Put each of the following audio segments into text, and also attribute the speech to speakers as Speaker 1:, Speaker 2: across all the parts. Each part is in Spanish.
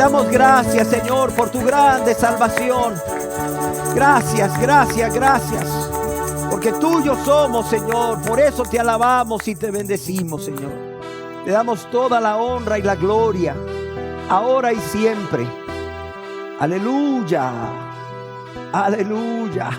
Speaker 1: damos gracias, Señor, por tu grande salvación. Gracias, gracias, gracias. Porque tuyos somos, Señor. Por eso te alabamos y te bendecimos, Señor. Te damos toda la honra y la gloria, ahora y siempre. Aleluya. Aleluya.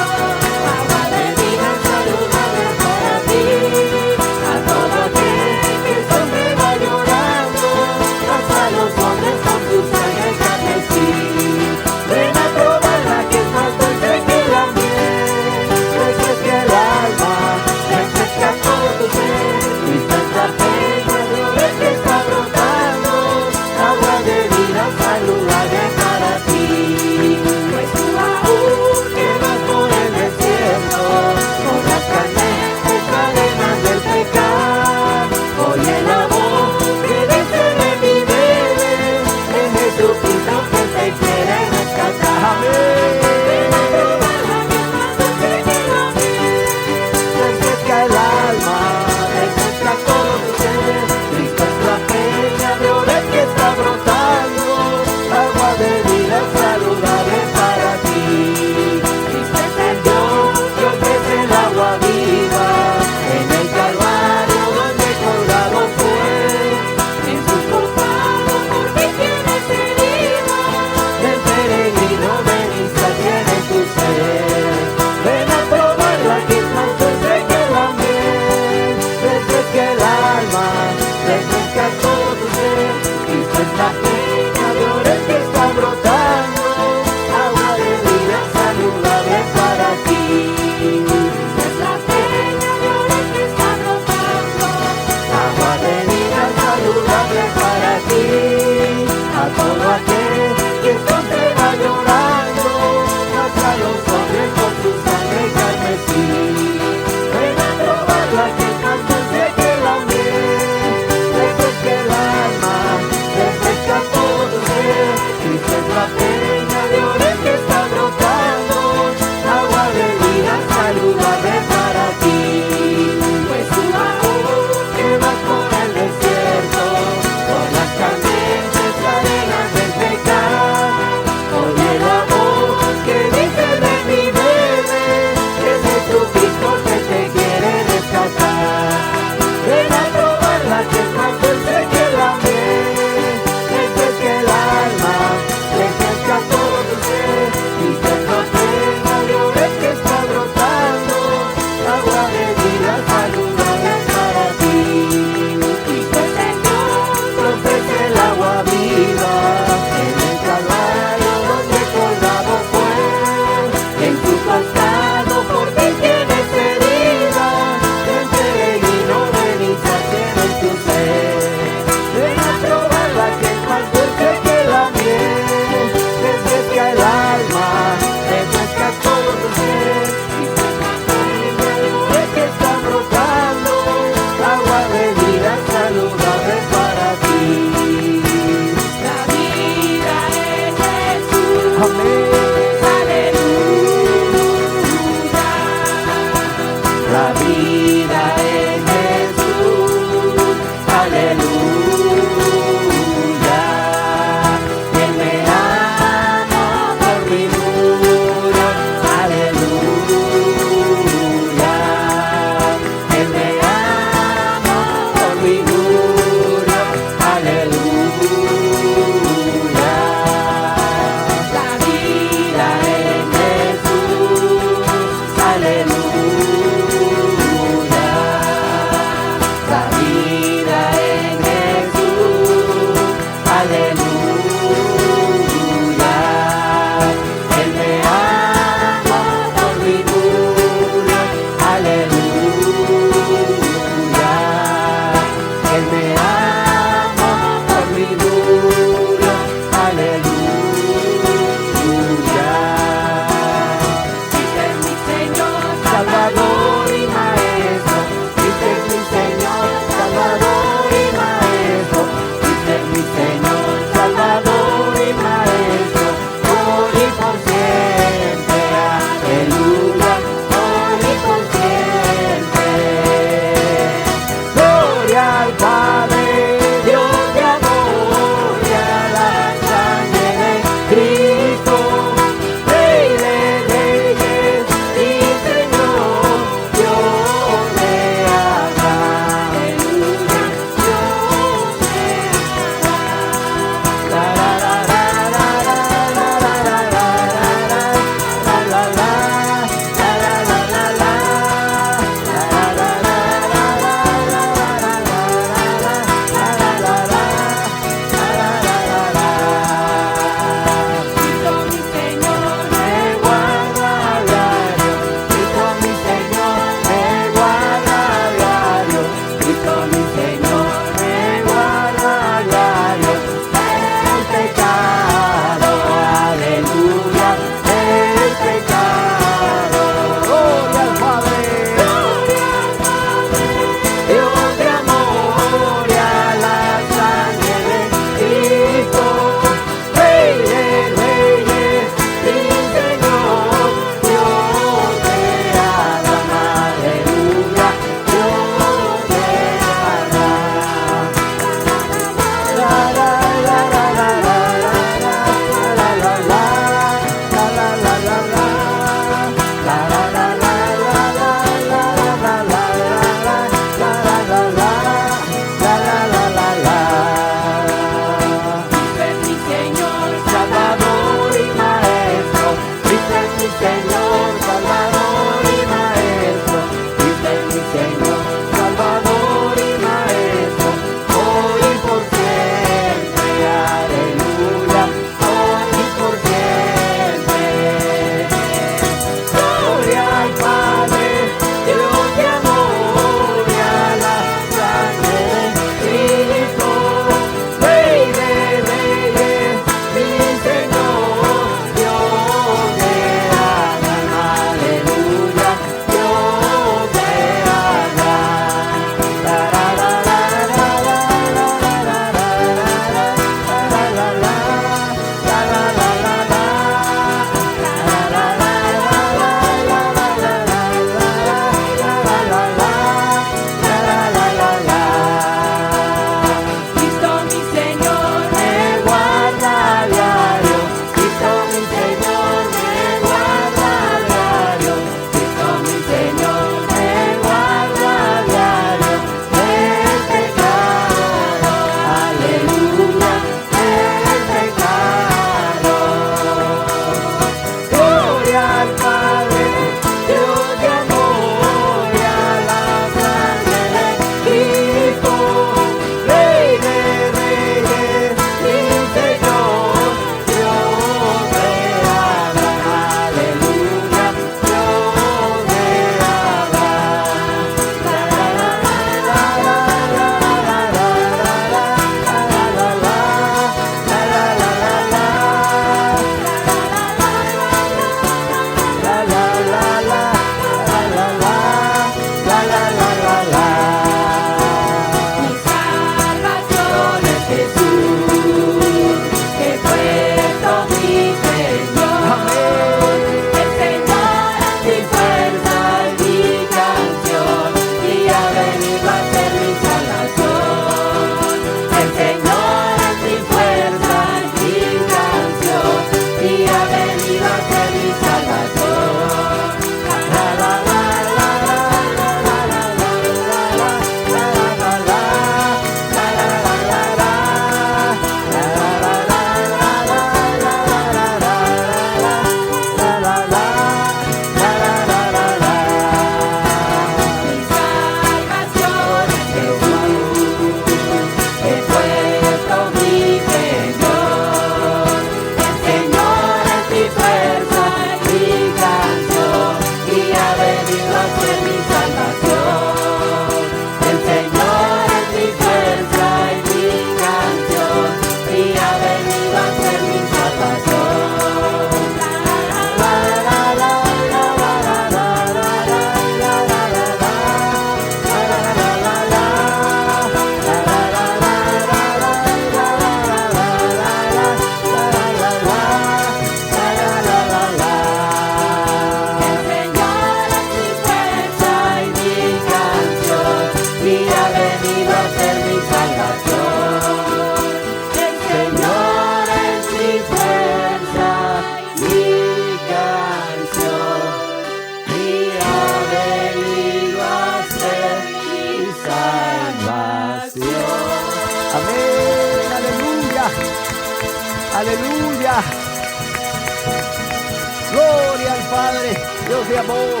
Speaker 1: Gloria al Padre, Dios de amor.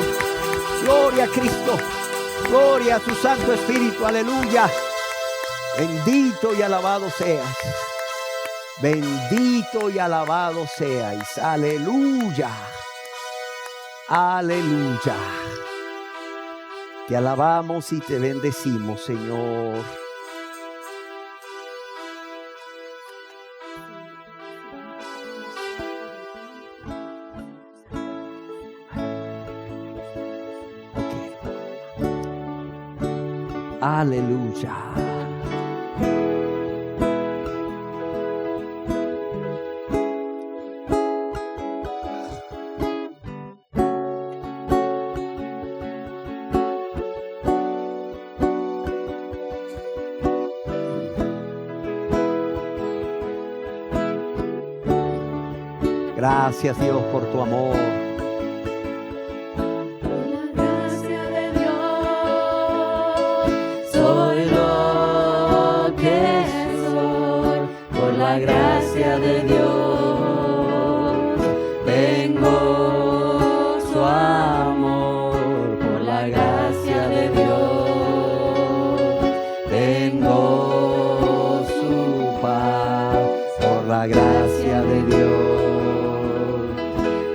Speaker 1: Gloria a Cristo. Gloria a su Santo Espíritu. Aleluya. Bendito y alabado seas. Bendito y alabado seas. Aleluya. Aleluya. Te alabamos y te bendecimos, Señor. Aleluya. Gracias, Dios, por tu amor.
Speaker 2: La gracia de Dios, tengo su amor. Por la gracia de Dios, tengo su paz. Por la gracia de Dios,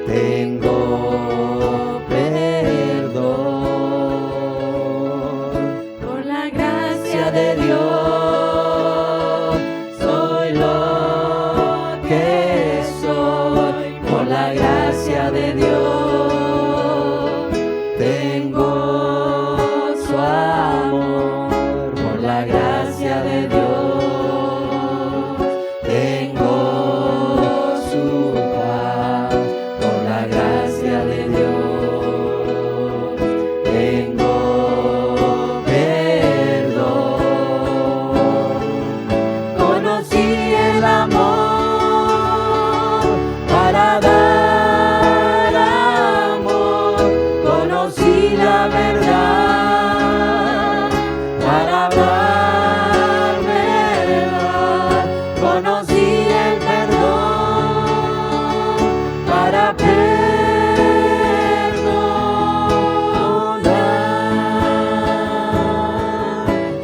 Speaker 2: tengo perdón. Por la gracia de Dios, de Dios, tengo su amor. Por la gracia de Dios, tengo su paz. Por la gracia de Dios, tengo perdón. Conocí el amor para dar. La verdad para hablar verdad, conocí el perdón para perdonar,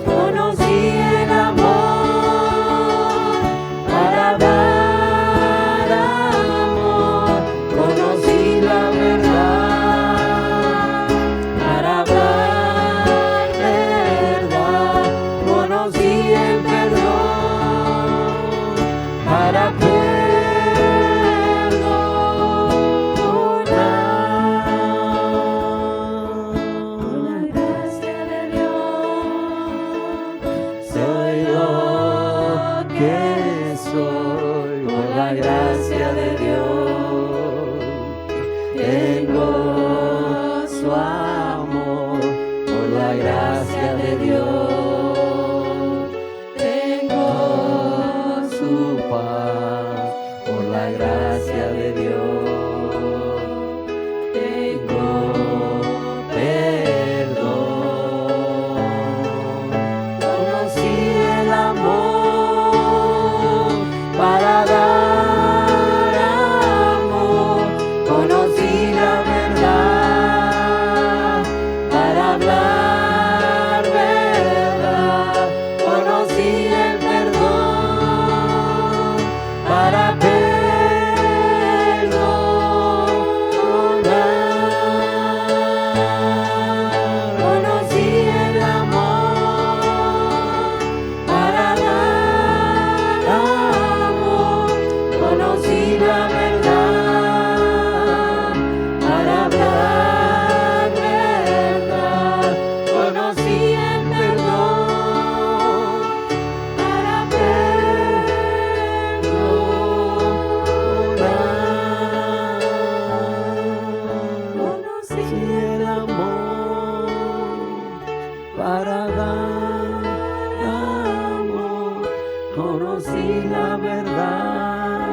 Speaker 2: conocí el amor para dar amor, conocí la verdad. Para perdonar, por la gracia de Dios, soy lo que soy. Por la gracia de Dios, tengo su amor. Por la gracia de Dios, por la gracia de Dios, tengo perdón. Conocí el amor para dar amor, conocí la verdad para hablar verdad, conocí el perdón para perdonar, conocí el amor para dar amor, conocí la verdad para hablar verdad, conocí el perdón para conocí el amor para dar amor, conocí la verdad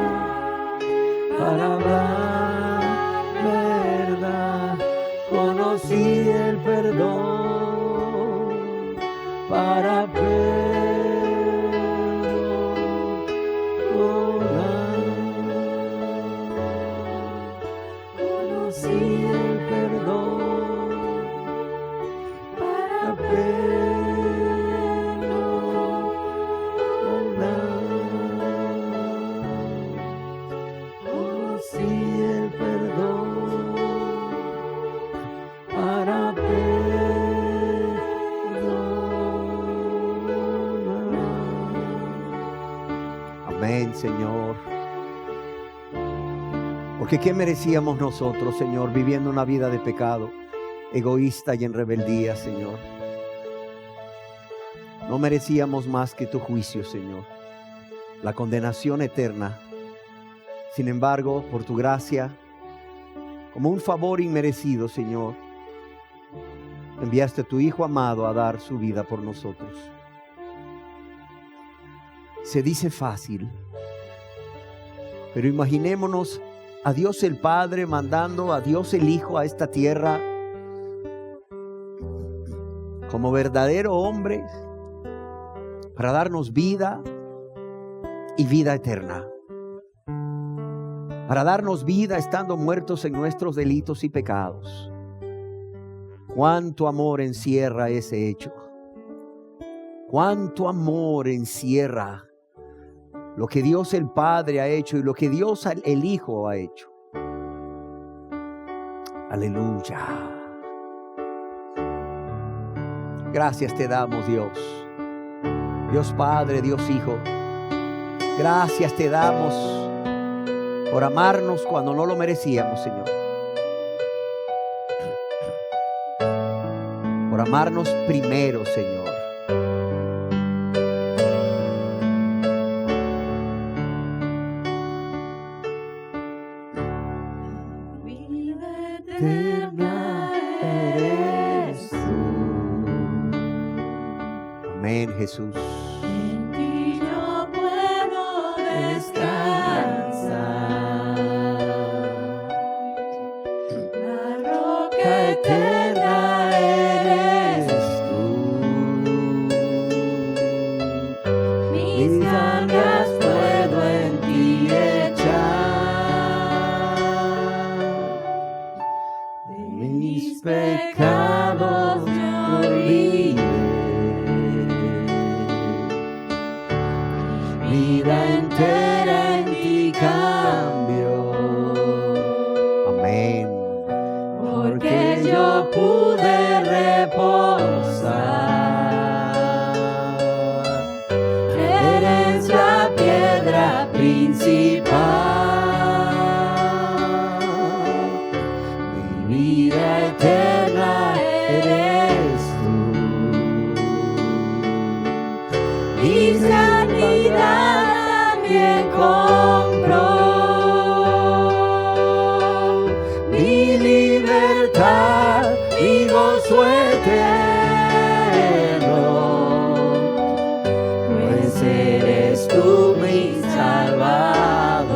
Speaker 2: para hablar verdad, conocí el perdón para perdonar.
Speaker 1: sí el perdón para perdonar. Oh, sí el perdón para perdonar. Amén, Señor. Porque ¿qué merecíamos nosotros, Señor, viviendo una vida de pecado, egoísta y en rebeldía, Señor? No merecíamos más que tu juicio, Señor, la condenación eterna. Sin embargo, por tu gracia, como un favor inmerecido, Señor, enviaste a tu Hijo amado a dar su vida por nosotros. Se dice fácil, pero imaginémonos a Dios el Padre mandando a Dios el Hijo a esta tierra como verdadero hombre para darnos vida y vida eterna, para darnos vida estando muertos en nuestros delitos y pecados. Cuánto amor encierra ese hecho, cuánto amor encierra lo que Dios el Padre ha hecho y lo que Dios el Hijo ha hecho. Aleluya. Gracias te damos, Dios. Dios Padre, Dios Hijo. Gracias te damos por amarnos cuando no lo merecíamos, Señor. Por amarnos primero, Señor. Eterna eres tú. Amén, Jesús.
Speaker 2: En ti yo puedo descansar. La roca
Speaker 1: Eterna eres tú. Mis cargas puedo en ti echar. De mis pecados yo olvidé. Vida entera en ti cambio. Amén. Porque yo pude reposar. Eres la piedra principal. Mi vida eterna eres tú. Mi sanidad también compró. Mi libertad, mi gozo eterno, pues eres tú mi Salvador.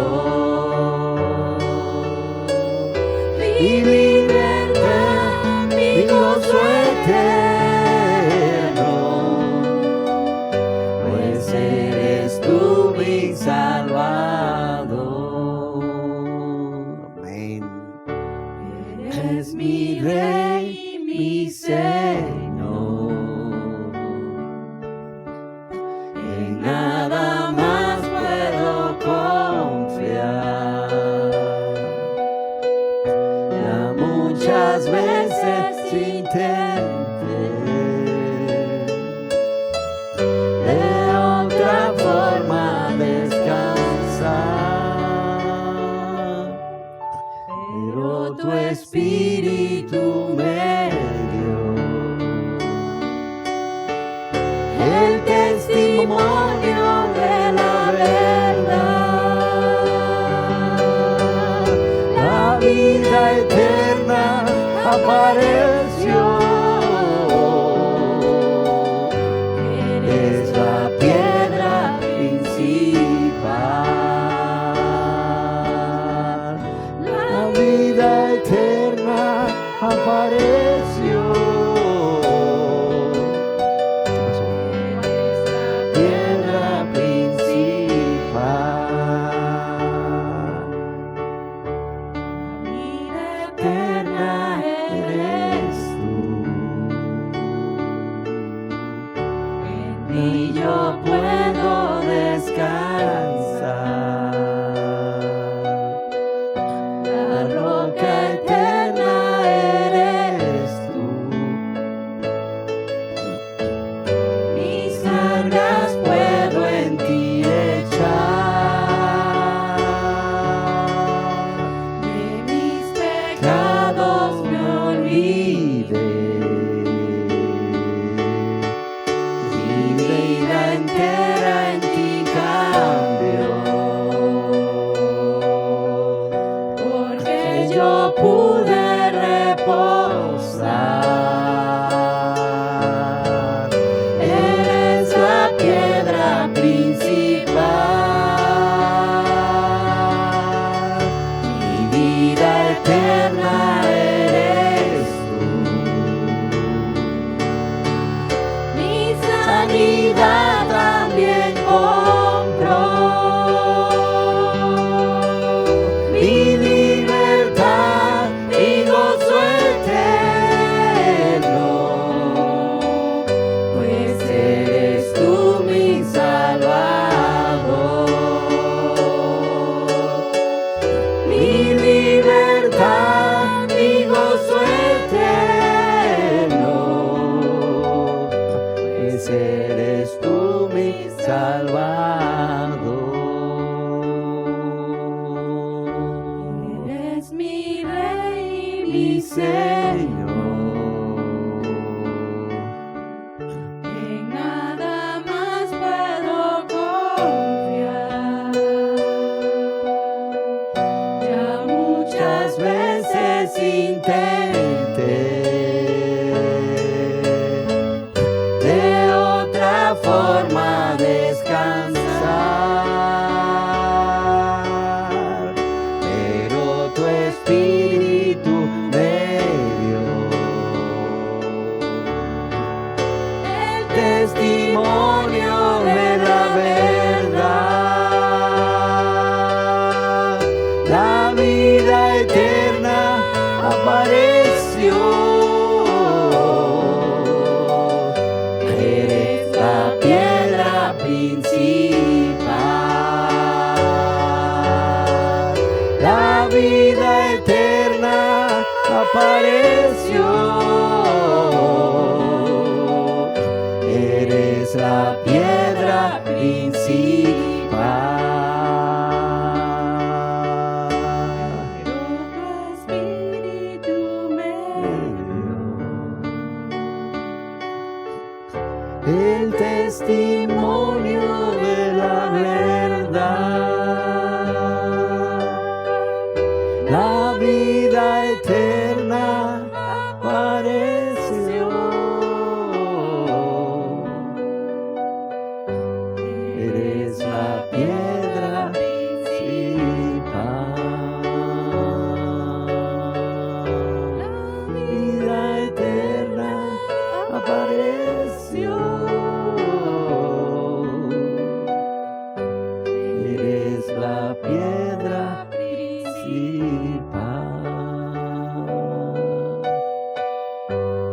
Speaker 1: Mi libertad, mi gozo eterno, pues eres tú mi Salvador. Amén. Eres mi Rey, mi Señor. En nada más puedo confiar. Ya muchas veces intenté de otra forma descansar, pero tu Espíritu me dio el testimonio de la verdad. La vida eterna apareció. Eres la piedra principal. La vida eterna apareció. Piedra principal.
Speaker 2: eterna eres tú. En ti yo puedo descansar. La roca eterna eres tú. Mis cargas puedo en ti echar. De mis pecados me olvidé. Mi vida entera en ti cambió. Porque yo pude reposar. Eres la piedra principal. Mi vida eterna eres tú. Mi sanidad también compró. Mi libertad y gozo eterno. Pues eres tú mi Salvador. Mi libertad, mi gozo eterno. Pues eres tú mi Salvador. Eres mi Rey y mi Señor. En nada más puedo confiar. Ya muchas veces intenté de otra forma descansar, pero tu espíritu me dio el testimonio de la verdad. La vida eterna apareció. Eres la piedra principal. La vida eterna apareció. Eres la piedra principal. Pero tu espíritu me dio el testimonio de la verdad. La vida eterna apareció. Eres la piedra principal. La vida eterna apareció. Eres la piedra principal.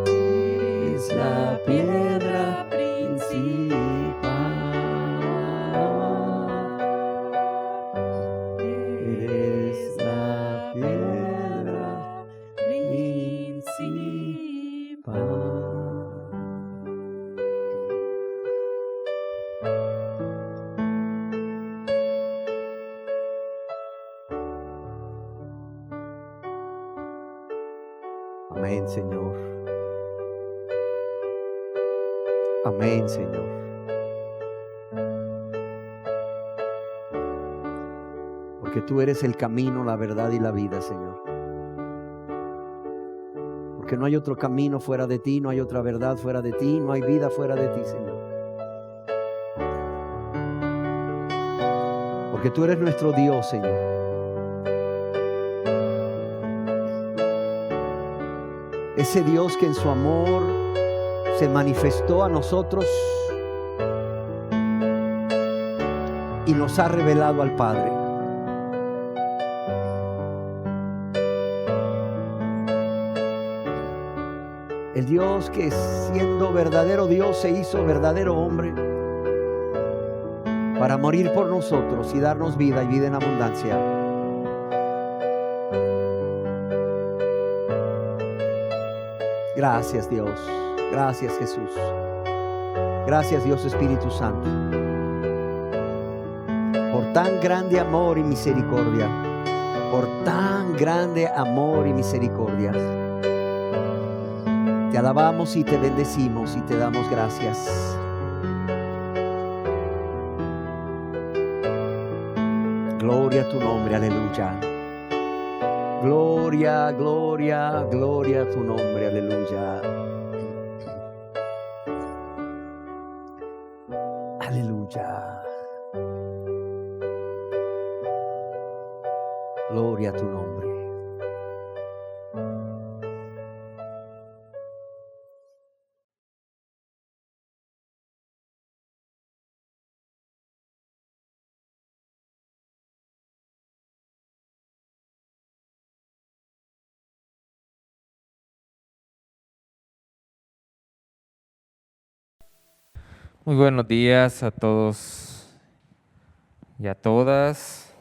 Speaker 2: Eres la piedra principal. Eres la piedra principal.
Speaker 1: Amén, Señor. Amén, Señor. Porque tú eres el camino, la verdad y la vida, Señor. Porque no hay otro camino fuera de ti, no hay otra verdad fuera de ti, no hay vida fuera de ti, Señor. Porque tú eres nuestro Dios, Señor. Ese Dios que en su amor se manifestó a nosotros y nos ha revelado al Padre. El Dios que siendo verdadero Dios se hizo verdadero hombre para morir por nosotros y darnos vida y vida en abundancia. Gracias Dios, gracias Jesús, gracias Dios Espíritu Santo, por tan grande amor y misericordia, por tan grande amor y misericordia. Te alabamos y te bendecimos y te damos gracias. Gloria a tu nombre, aleluya. Gloria, gloria, gloria a tu nombre, aleluya. Aleluya. Gloria a tu nombre.
Speaker 3: Muy buenos días a todos y a todas.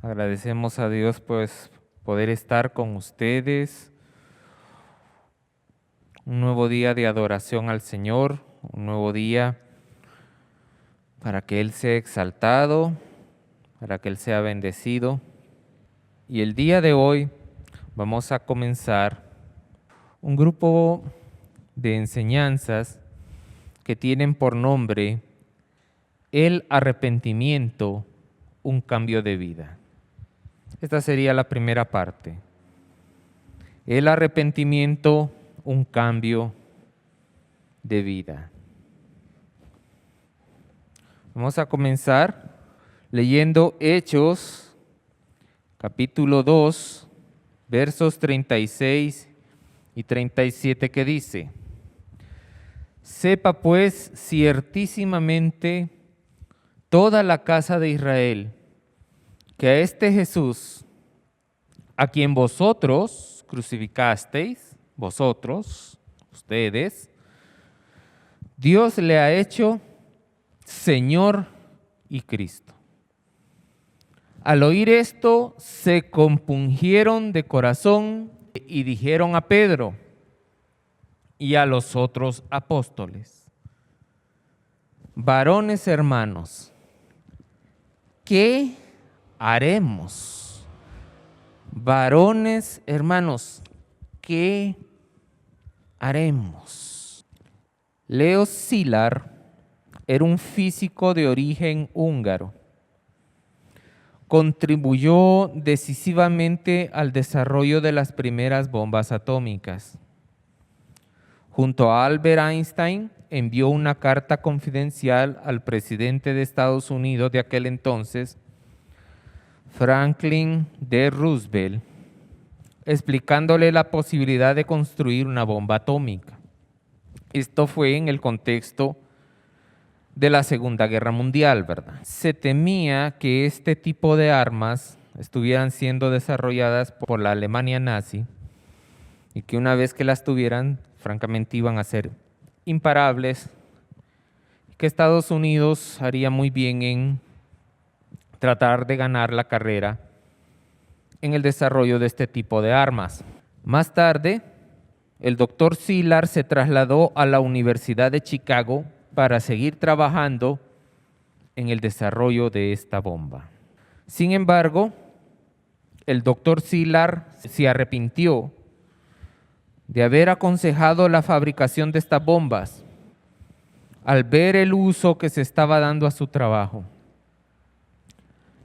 Speaker 3: Agradecemos a Dios pues poder estar con ustedes. Un nuevo día de adoración al Señor, un nuevo día para que Él sea exaltado, para que Él sea bendecido. Y el día de hoy vamos a comenzar un grupo de enseñanzas que tienen por nombre el arrepentimiento, un cambio de vida. Esta sería la primera parte. El arrepentimiento, un cambio de vida. Vamos a comenzar leyendo Hechos, capítulo 2, versos 36 y 37, que dice: Sepa pues ciertísimamente toda la casa de Israel que a este Jesús, a quien vosotros crucificasteis, vosotros, ustedes, Dios le ha hecho Señor y Cristo. Al oír esto, se compungieron de corazón y dijeron a Pedro y a los otros apóstoles: varones hermanos, ¿qué haremos? Varones hermanos, ¿qué haremos? Leo Szilard era un físico de origen húngaro. Contribuyó decisivamente al desarrollo de las primeras bombas atómicas. Junto a Albert Einstein, envió una carta confidencial al presidente de Estados Unidos de aquel entonces, Franklin D. Roosevelt, explicándole la posibilidad de construir una bomba atómica. Esto fue en el contexto de la Segunda Guerra Mundial, ¿verdad? Se temía que este tipo de armas estuvieran siendo desarrolladas por la Alemania nazi y que una vez que las tuvieran, francamente iban a ser imparables, que Estados Unidos haría muy bien en tratar de ganar la carrera en el desarrollo de este tipo de armas. Más tarde, el doctor Szilard se trasladó a la Universidad de Chicago para seguir trabajando en el desarrollo de esta bomba. Sin embargo, el doctor Szilard se arrepintió de haber aconsejado la fabricación de estas bombas al ver el uso que se estaba dando a su trabajo.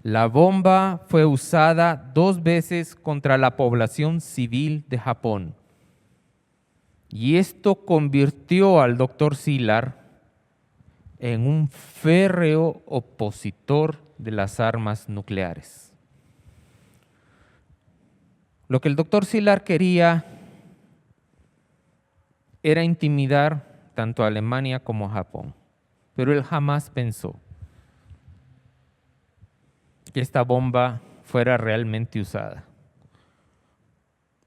Speaker 3: La bomba fue usada 2 veces contra la población civil de Japón, y esto convirtió al doctor Szilard en un férreo opositor de las armas nucleares. Lo que el doctor Szilard quería era intimidar tanto a Alemania como a Japón, pero él jamás pensó que esta bomba fuera realmente usada.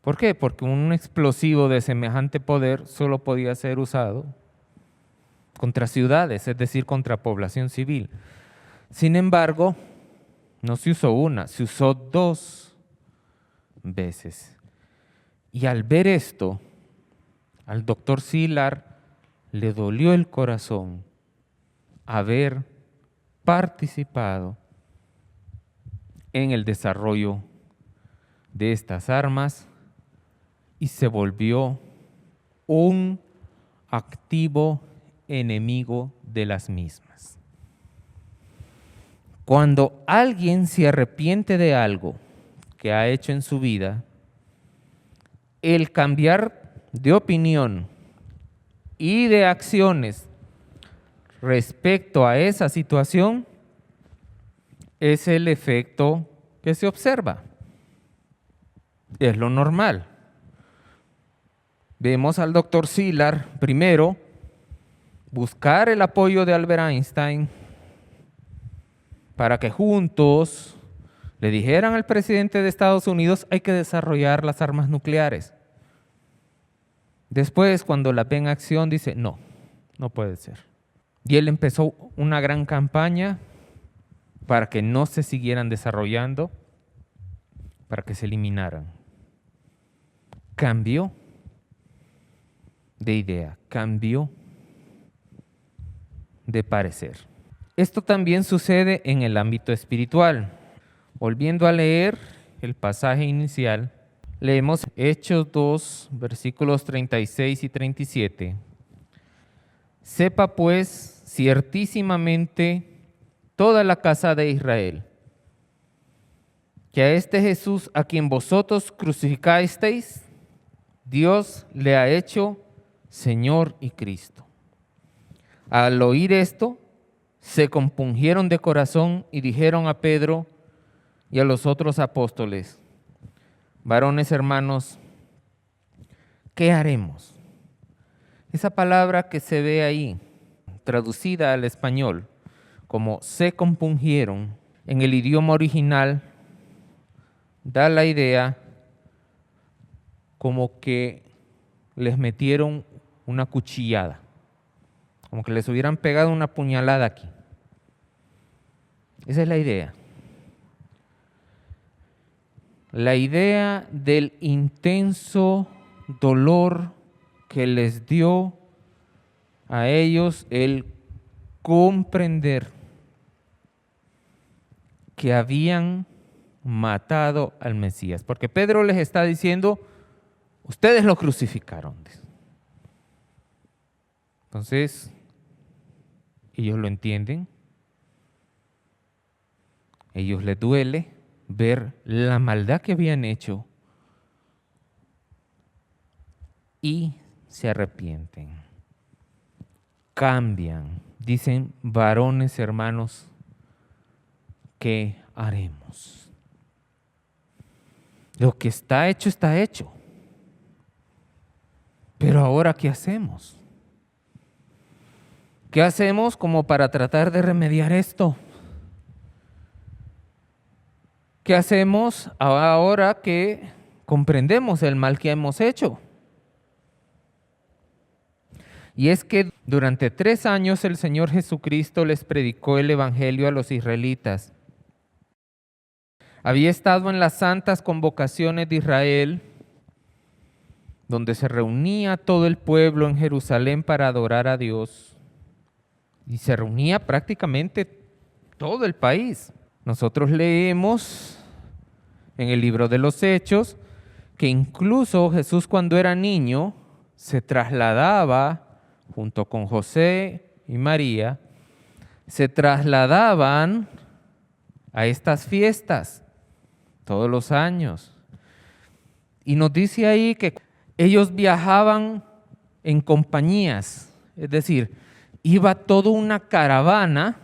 Speaker 3: ¿Por qué? Porque un explosivo de semejante poder solo podía ser usado contra ciudades, es decir, contra población civil. Sin embargo, no se usó una, se usó 2 veces. Y al ver esto, al doctor Szilard le dolió el corazón haber participado en el desarrollo de estas armas y se volvió un activo enemigo de las mismas. Cuando alguien se arrepiente de algo que ha hecho en su vida, el cambiar de opinión y de acciones respecto a esa situación es el efecto que se observa. Es lo normal. Vemos al doctor Szilard primero buscar el apoyo de Albert Einstein para que juntos le dijeran al presidente de Estados Unidos: hay que desarrollar las armas nucleares. Después, cuando la ve en acción, dice: no, no puede ser. Y él empezó una gran campaña para que no se siguieran desarrollando, para que se eliminaran. Cambió de idea, cambió de parecer. Esto también sucede en el ámbito espiritual. Volviendo a leer el pasaje inicial, leemos Hechos 2, versículos 36 y 37. Sepa pues ciertísimamente toda la casa de Israel que a este Jesús a quien vosotros crucificasteis, Dios le ha hecho Señor y Cristo. Al oír esto, se compungieron de corazón y dijeron a Pedro y a los otros apóstoles: varones hermanos, ¿qué haremos? Esa palabra que se ve ahí, traducida al español como se compungieron, en el idioma original da la idea como que les metieron una cuchillada, como que les hubieran pegado una puñalada aquí. Esa es la idea. La idea del intenso dolor que les dio a ellos el comprender que habían matado al Mesías. Porque Pedro les está diciendo: ustedes lo crucificaron. Entonces, ellos lo entienden. Ellos les duele ver la maldad que habían hecho y se arrepienten, cambian, dicen: varones hermanos, ¿qué haremos? Lo que está hecho, está hecho. Pero ahora, ¿qué hacemos? ¿Qué hacemos como para tratar de remediar esto? ¿Qué hacemos ahora que comprendemos el mal que hemos hecho? Y es que durante 3 años el Señor Jesucristo les predicó el Evangelio a los israelitas. Había estado en las santas convocaciones de Israel, donde se reunía todo el pueblo en Jerusalén para adorar a Dios. Y se reunía prácticamente todo el país. Nosotros leemos en el libro de los Hechos que incluso Jesús, cuando era niño, se trasladaba junto con José y María, se trasladaban a estas fiestas todos los años. Y nos dice ahí que ellos viajaban en compañías, es decir, iba toda una caravana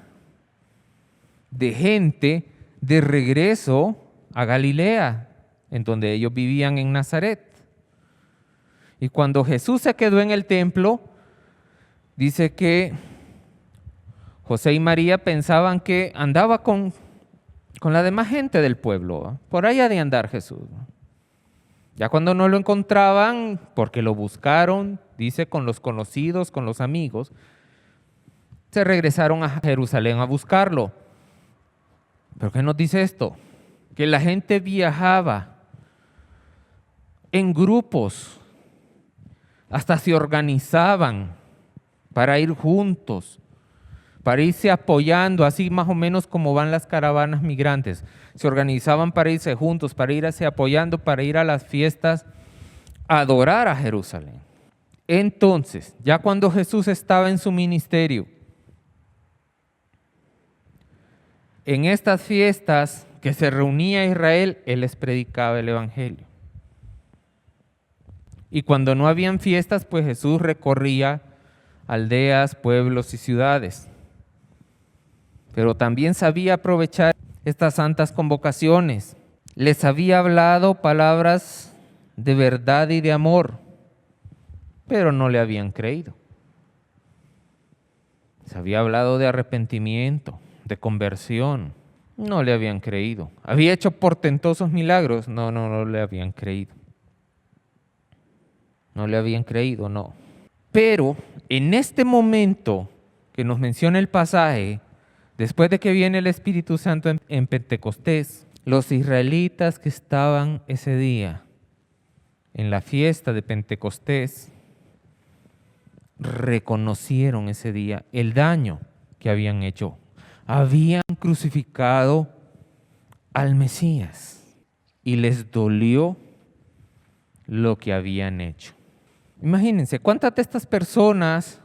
Speaker 3: de gente de regreso a Galilea, en donde ellos vivían en Nazaret. Y cuando Jesús se quedó en el templo, dice que José y María pensaban que andaba con la demás gente del pueblo. Por allá de andar Jesús. Ya cuando no lo encontraban, porque lo buscaron, dice, con los conocidos, con los amigos, se regresaron a Jerusalén a buscarlo. ¿Pero qué nos dice esto? Que la gente viajaba en grupos, hasta se organizaban para ir juntos, para irse apoyando, así más o menos como van las caravanas migrantes. Se organizaban para irse juntos, para irse apoyando, para ir a las fiestas, a adorar a Jerusalén. Entonces, ya cuando Jesús estaba en su ministerio, en estas fiestas que se reunía Israel, Él les predicaba el Evangelio. Y cuando no habían fiestas, pues Jesús recorría aldeas, pueblos y ciudades. Pero también sabía aprovechar estas santas convocaciones. Les había hablado palabras de verdad y de amor, pero no le habían creído. Les había hablado de arrepentimiento, de conversión, no le habían creído. Había hecho portentosos milagros, no le habían creído. No le habían creído, no. Pero en este momento que nos menciona el pasaje, después de que viene el Espíritu Santo en Pentecostés, los israelitas que estaban ese día en la fiesta de Pentecostés reconocieron ese día el daño que habían hecho. Habían crucificado al Mesías y les dolió lo que habían hecho. Imagínense, ¿cuántas de estas personas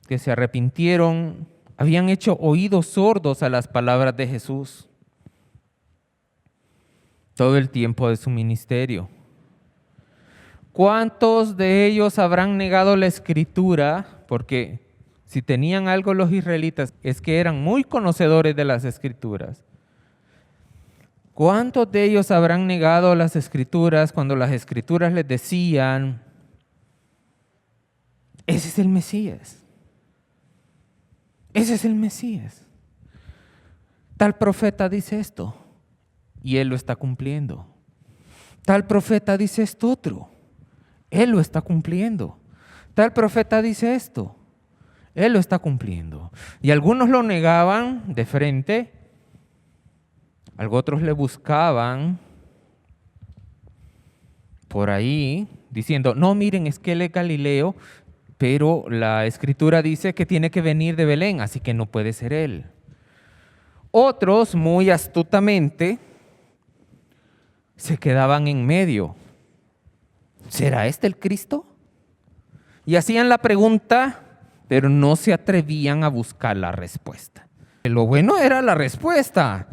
Speaker 3: que se arrepintieron habían hecho oídos sordos a las palabras de Jesús todo el tiempo de su ministerio? ¿Cuántos de ellos habrán negado la Escritura? Porque si tenían algo los israelitas es que eran muy conocedores de las Escrituras. ¿Cuántos de ellos habrán negado las Escrituras cuando las Escrituras les decían, ese es el Mesías? Ese es el Mesías. Tal profeta dice esto y él lo está cumpliendo. Tal profeta dice esto otro, él lo está cumpliendo. Tal profeta dice esto, él lo está cumpliendo. Y algunos lo negaban de frente, otros le buscaban por ahí diciendo, no, miren, es que él es Galileo, pero la Escritura dice que tiene que venir de Belén, así que no puede ser él. Otros, muy astutamente, se quedaban en medio. ¿Será este el Cristo? Y hacían la pregunta, pero no se atrevían a buscar la respuesta. Lo bueno era la respuesta.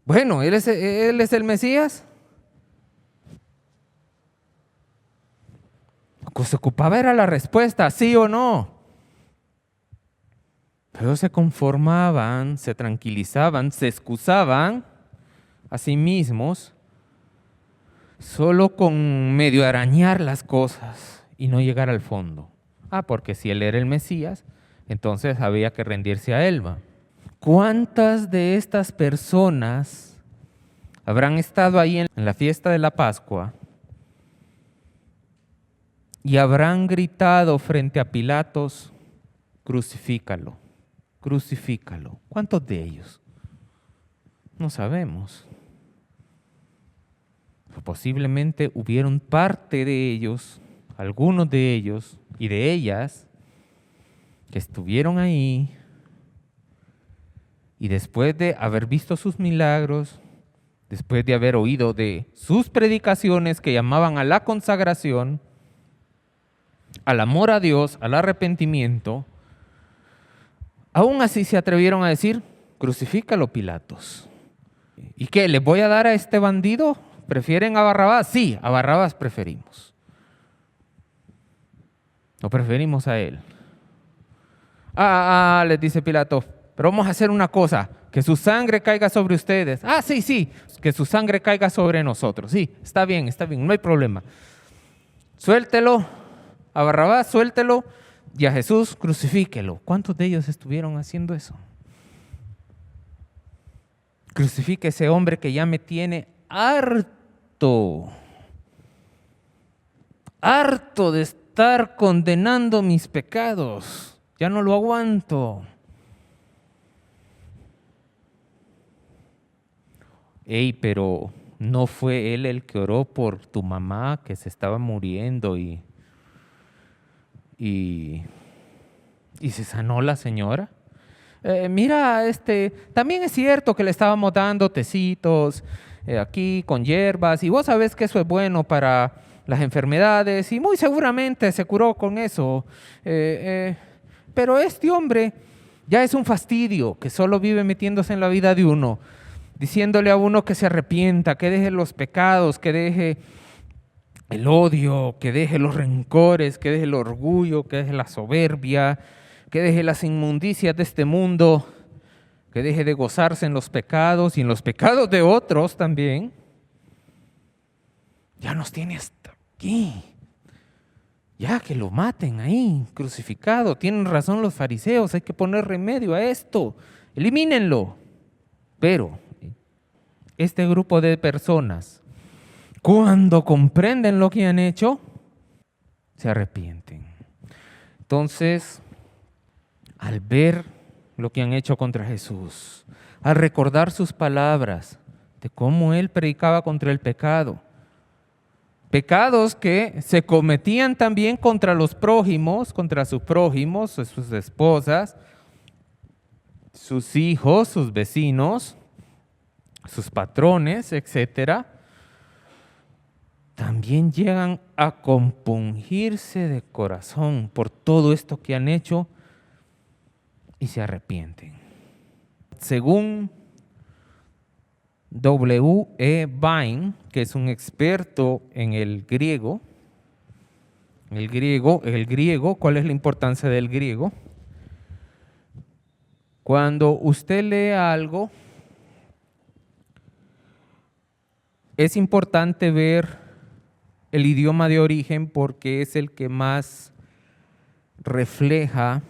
Speaker 3: Bueno, ¿él es el Mesías? Lo que se ocupaba era la respuesta, sí o no. Pero se conformaban, se tranquilizaban, se excusaban a sí mismos solo con medio arañar las cosas y no llegar al fondo. Porque si él era el Mesías, entonces había que rendirse a él. ¿Cuántas de estas personas habrán estado ahí en la fiesta de la Pascua y habrán gritado frente a Pilatos, crucifícalo, crucifícalo? ¿Cuántos de ellos? No sabemos. Posiblemente hubieron parte de ellos, algunos de ellos y de ellas, que estuvieron ahí y después de haber visto sus milagros, después de haber oído de sus predicaciones que llamaban a la consagración, al amor a Dios, al arrepentimiento, aún así se atrevieron a decir, crucifícalo, Pilatos. ¿Y qué? ¿Les voy a dar a este bandido? ¿Prefieren a Barrabás? Sí, a Barrabás preferimos. No preferimos a él. Les dice Pilato, pero vamos a hacer una cosa, que su sangre caiga sobre ustedes. Sí, que su sangre caiga sobre nosotros. Sí, está bien, no hay problema. Suéltelo, a Barrabás, suéltelo, y a Jesús crucifíquelo. ¿Cuántos de ellos estuvieron haciendo eso? Crucifique ese hombre que ya me tiene harto de estar condenando mis pecados. Ya no lo aguanto. Pero ¿no fue él el que oró por tu mamá que se estaba muriendo y se sanó la señora? Mira, también es cierto que le estábamos dando tecitos aquí con hierbas y vos sabés que eso es bueno para las enfermedades y muy seguramente se curó con eso. Pero este hombre ya es un fastidio que solo vive metiéndose en la vida de uno, diciéndole a uno que se arrepienta, que deje los pecados, que deje el odio, que deje los rencores, que deje el orgullo, que deje la soberbia, que deje las inmundicias de este mundo, que deje de gozarse en los pecados y en los pecados de otros también. Ya nos tiene hasta aquí. Ya que lo maten ahí, crucificado. Tienen razón los fariseos, hay que poner remedio a esto. Elimínenlo. Pero este grupo de personas, cuando comprenden lo que han hecho, se arrepienten. Entonces, al ver lo que han hecho contra Jesús, al recordar sus palabras de cómo Él predicaba contra el pecado, pecados que se cometían también contra los prójimos, contra sus prójimos, sus esposas, sus hijos, sus vecinos, sus patrones, etcétera, también llegan a compungirse de corazón por todo esto que han hecho y se arrepienten. Según W.E. Vine, que es un experto en el griego, ¿cuál es la importancia del griego? Cuando usted lee algo, es importante ver el idioma de origen porque es el que más refleja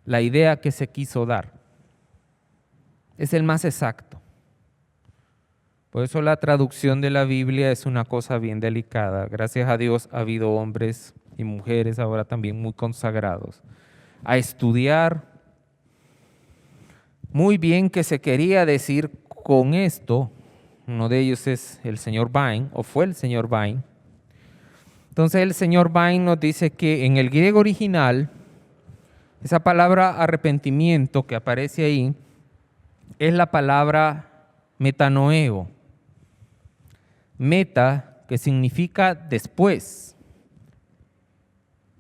Speaker 3: la idea que se quiso dar. Es el más exacto. Por eso la traducción de la Biblia es una cosa bien delicada. Gracias a Dios ha habido hombres y mujeres ahora también muy consagrados a estudiar muy bien qué se quería decir con esto. Uno de ellos es el señor Vine, o fue el señor Vine. Entonces el señor Vine nos dice que en el griego original, esa palabra arrepentimiento que aparece ahí es la palabra metanoeo. Meta, que significa después,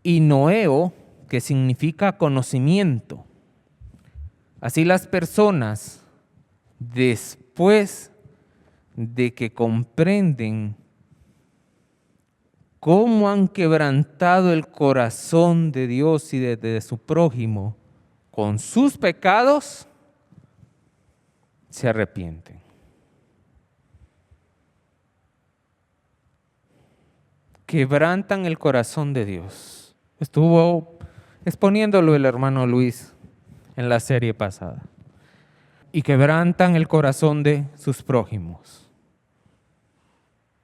Speaker 3: y noeo, que significa conocimiento. Así las personas, después de que comprenden cómo han quebrantado el corazón de Dios y de su prójimo con sus pecados, se arrepienten. Quebrantan el corazón de Dios. Estuvo exponiéndolo el hermano Luis en la serie pasada. Y quebrantan el corazón de sus prójimos.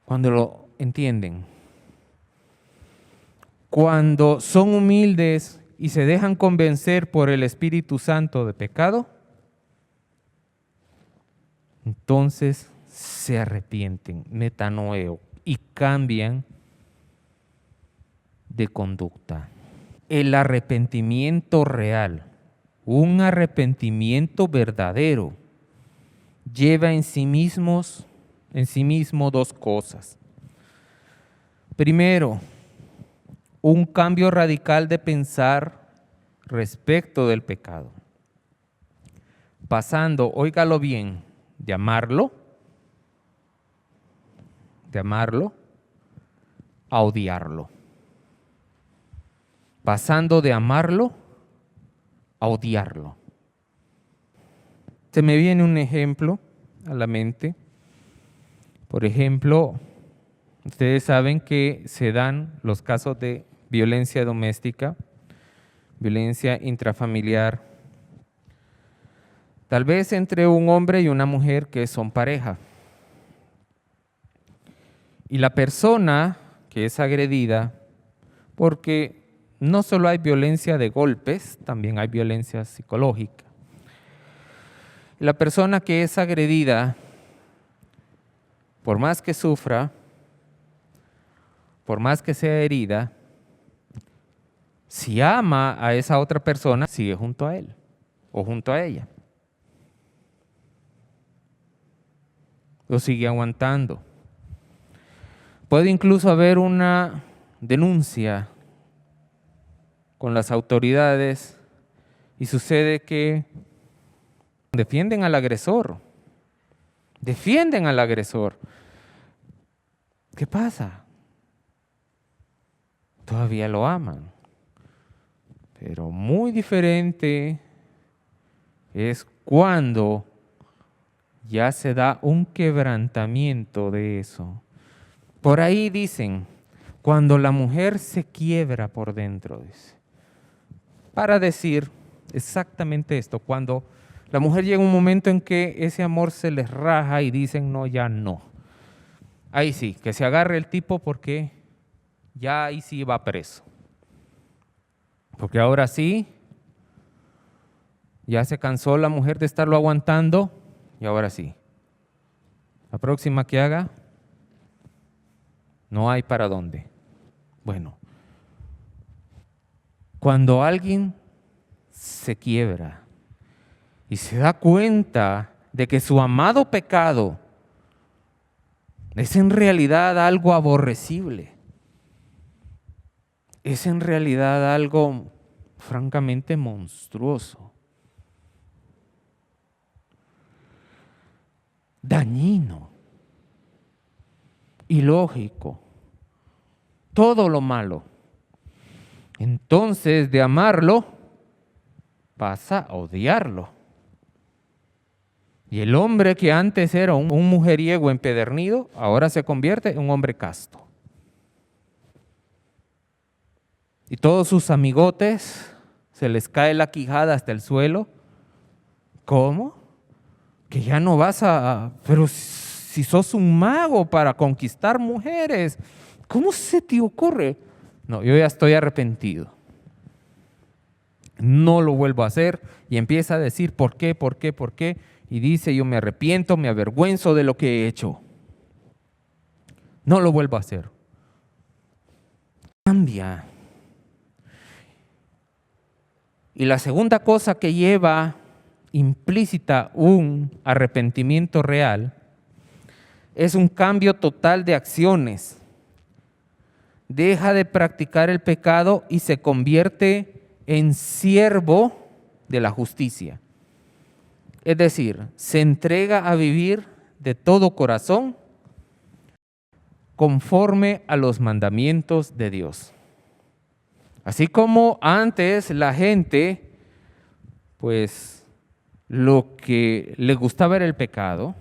Speaker 3: Cuando lo entienden. Cuando son humildes y se dejan convencer por el Espíritu Santo de pecado, entonces se arrepienten, metanoeo, y cambian de conducta. El arrepentimiento real, un arrepentimiento verdadero, lleva en sí mismo dos cosas. Primero, un cambio radical de pensar respecto del pecado. Pasando, óigalo bien, de amarlo a odiarlo. Pasando de amarlo a odiarlo. Se me viene un ejemplo a la mente. Por ejemplo, ustedes saben que se dan los casos de violencia doméstica, violencia intrafamiliar, tal vez entre un hombre y una mujer que son pareja. Y la persona que es agredida, porque no solo hay violencia de golpes, también hay violencia psicológica. La persona que es agredida, por más que sufra, por más que sea herida, si ama a esa otra persona, sigue junto a él o junto a ella. Lo sigue aguantando. Puede incluso haber una denuncia con las autoridades y sucede que defienden al agresor. Defienden al agresor. ¿Qué pasa? Todavía lo aman. Pero muy diferente es cuando ya se da un quebrantamiento de eso. Por ahí dicen, cuando la mujer se quiebra por dentro, dice, para decir exactamente esto, cuando la mujer llega un momento en que ese amor se les raja y dicen, no, ya no. Ahí sí, que se agarre el tipo porque ya ahí sí va preso. Porque ahora sí, ya se cansó la mujer de estarlo aguantando y ahora sí. La próxima que haga, no hay para dónde. Bueno, cuando alguien se quiebra y se da cuenta de que su amado pecado es en realidad algo aborrecible, es en realidad algo francamente monstruoso, dañino, ilógico, todo lo malo. Entonces, de amarlo, pasa a odiarlo. Y el hombre que antes era un mujeriego empedernido, ahora se convierte en un hombre casto. Y todos sus amigotes, se les cae la quijada hasta el suelo. ¿Cómo? Que ya no vas pero si sos un mago para conquistar mujeres, ¿cómo se te ocurre? No, yo ya estoy arrepentido. No lo vuelvo a hacer. Y empieza a decir, ¿por qué? ¿Por qué? ¿Por qué? Y dice, yo me arrepiento, me avergüenzo de lo que he hecho. No lo vuelvo a hacer. Cambia. Y la segunda cosa que lleva implícita un arrepentimiento real es un cambio total de acciones. Deja de practicar el pecado y se convierte en siervo de la justicia. Es decir, se entrega a vivir de todo corazón conforme a los mandamientos de Dios. Así como antes la gente, pues lo que le gustaba era el pecado,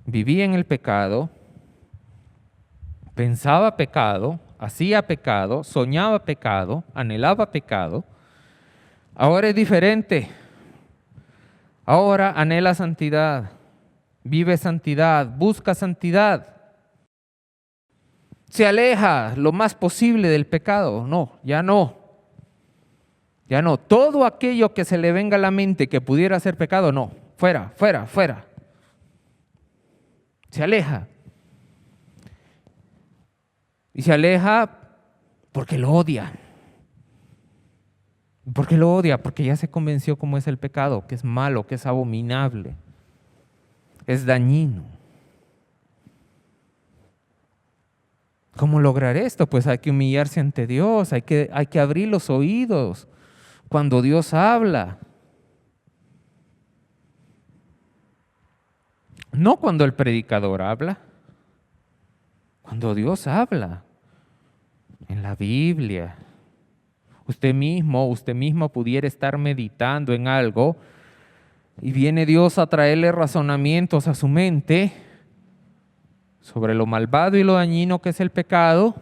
Speaker 3: vivía en el pecado, pensaba pecado, hacía pecado, soñaba pecado, anhelaba pecado. Ahora es diferente. Ahora anhela santidad, vive santidad, busca santidad. Se aleja lo más posible del pecado. No, ya no. Ya no. Todo aquello que se le venga a la mente que pudiera ser pecado, no. Fuera, fuera, fuera. Se aleja. Y se aleja porque lo odia. ¿Por qué lo odia? Porque ya se convenció cómo es el pecado, que es malo, que es abominable, es dañino. ¿Cómo lograr esto? Pues hay que humillarse ante Dios, hay que abrir los oídos cuando Dios habla. No cuando el predicador habla, cuando Dios habla en la Biblia. Usted misma pudiera estar meditando en algo y viene Dios a traerle razonamientos a su mente sobre lo malvado y lo dañino que es el pecado,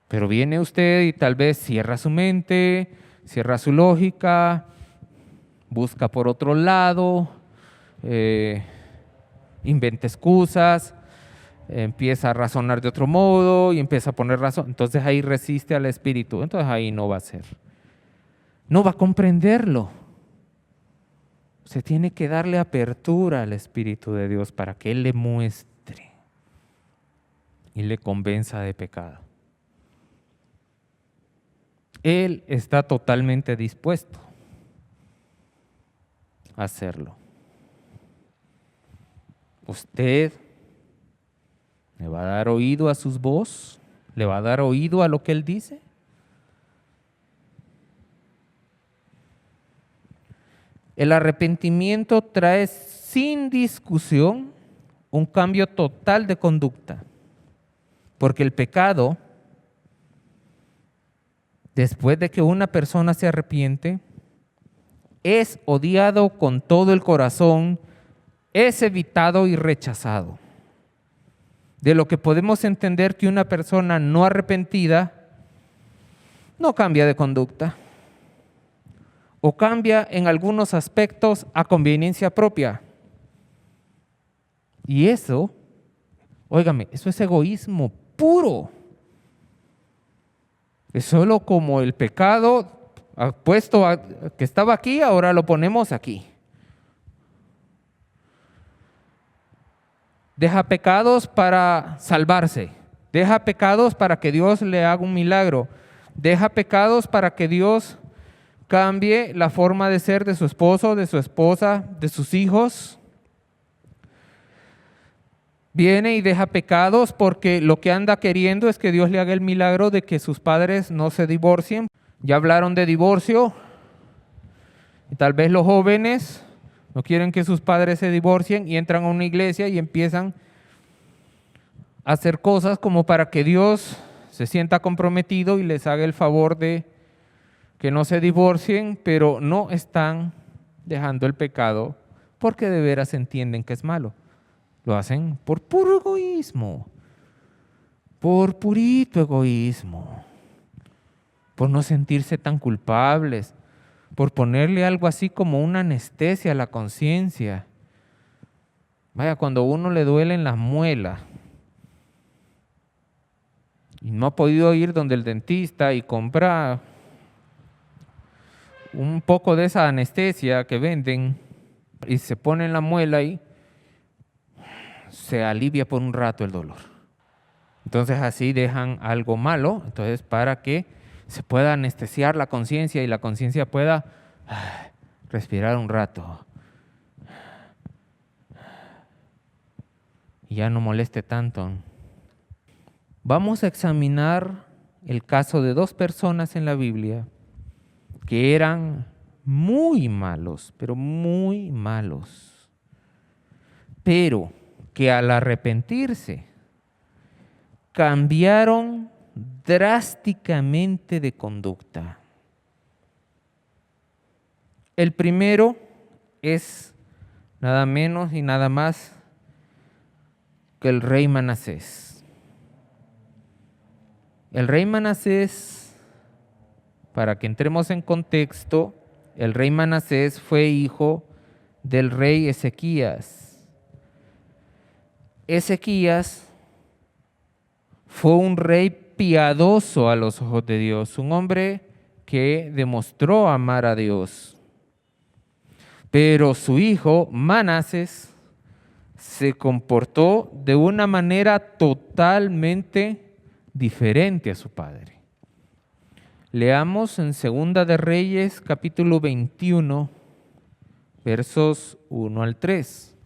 Speaker 3: pero viene usted y tal vez cierra su mente, cierra su lógica, busca por otro lado, inventa excusas, empieza a razonar de otro modo y empieza a poner razón. Entonces ahí resiste al Espíritu. Entonces ahí no va a ser. No va a comprenderlo. Se tiene que darle apertura al Espíritu de Dios para que Él le muestre y le convenza de pecado. Él está totalmente dispuesto a hacerlo. ¿Usted le va a dar oído a sus voz? ¿Le va a dar oído a lo que Él dice? El arrepentimiento trae sin discusión un cambio total de conducta, porque el pecado, después de que una persona se arrepiente, es odiado con todo el corazón, es evitado y rechazado. De lo que podemos entender que una persona no arrepentida no cambia de conducta o cambia en algunos aspectos a conveniencia propia. Y eso, óigame, eso es egoísmo puro. Es solo como el pecado que estaba aquí, ahora lo ponemos aquí. Deja pecados para salvarse. Deja pecados para que Dios le haga un milagro. Deja pecados para que Dios cambie la forma de ser de su esposo, de su esposa, de sus hijos. Viene y deja pecados porque lo que anda queriendo es que Dios le haga el milagro de que sus padres no se divorcien. Ya hablaron de divorcio y tal vez los jóvenes no quieren que sus padres se divorcien y entran a una iglesia y empiezan a hacer cosas como para que Dios se sienta comprometido y les haga el favor de que no se divorcien, pero no están dejando el pecado porque de veras entienden que es malo. Lo hacen por puro egoísmo, por purito egoísmo, por no sentirse tan culpables, por ponerle algo así como una anestesia a la conciencia. Vaya, cuando a uno le duelen las muelas y no ha podido ir donde el dentista y comprar un poco de esa anestesia que venden y se pone en la muela y se alivia por un rato el dolor. Entonces así dejan algo malo, entonces para que se pueda anestesiar la conciencia y la conciencia pueda respirar un rato y ya no moleste tanto. Vamos a examinar el caso de dos personas en la Biblia que eran muy malos, pero muy malos, pero que al arrepentirse cambiaron drásticamente de conducta. El primero es nada menos y nada más que el rey Manasés. El rey Manasés, para que entremos en contexto, el rey Manasés fue hijo del rey Ezequías. Ezequías fue un rey piadoso a los ojos de Dios, un hombre que demostró amar a Dios. Pero su hijo Manasés se comportó de una manera totalmente diferente a su padre. Leamos en Segunda de Reyes, capítulo 21, versos 1 al 3.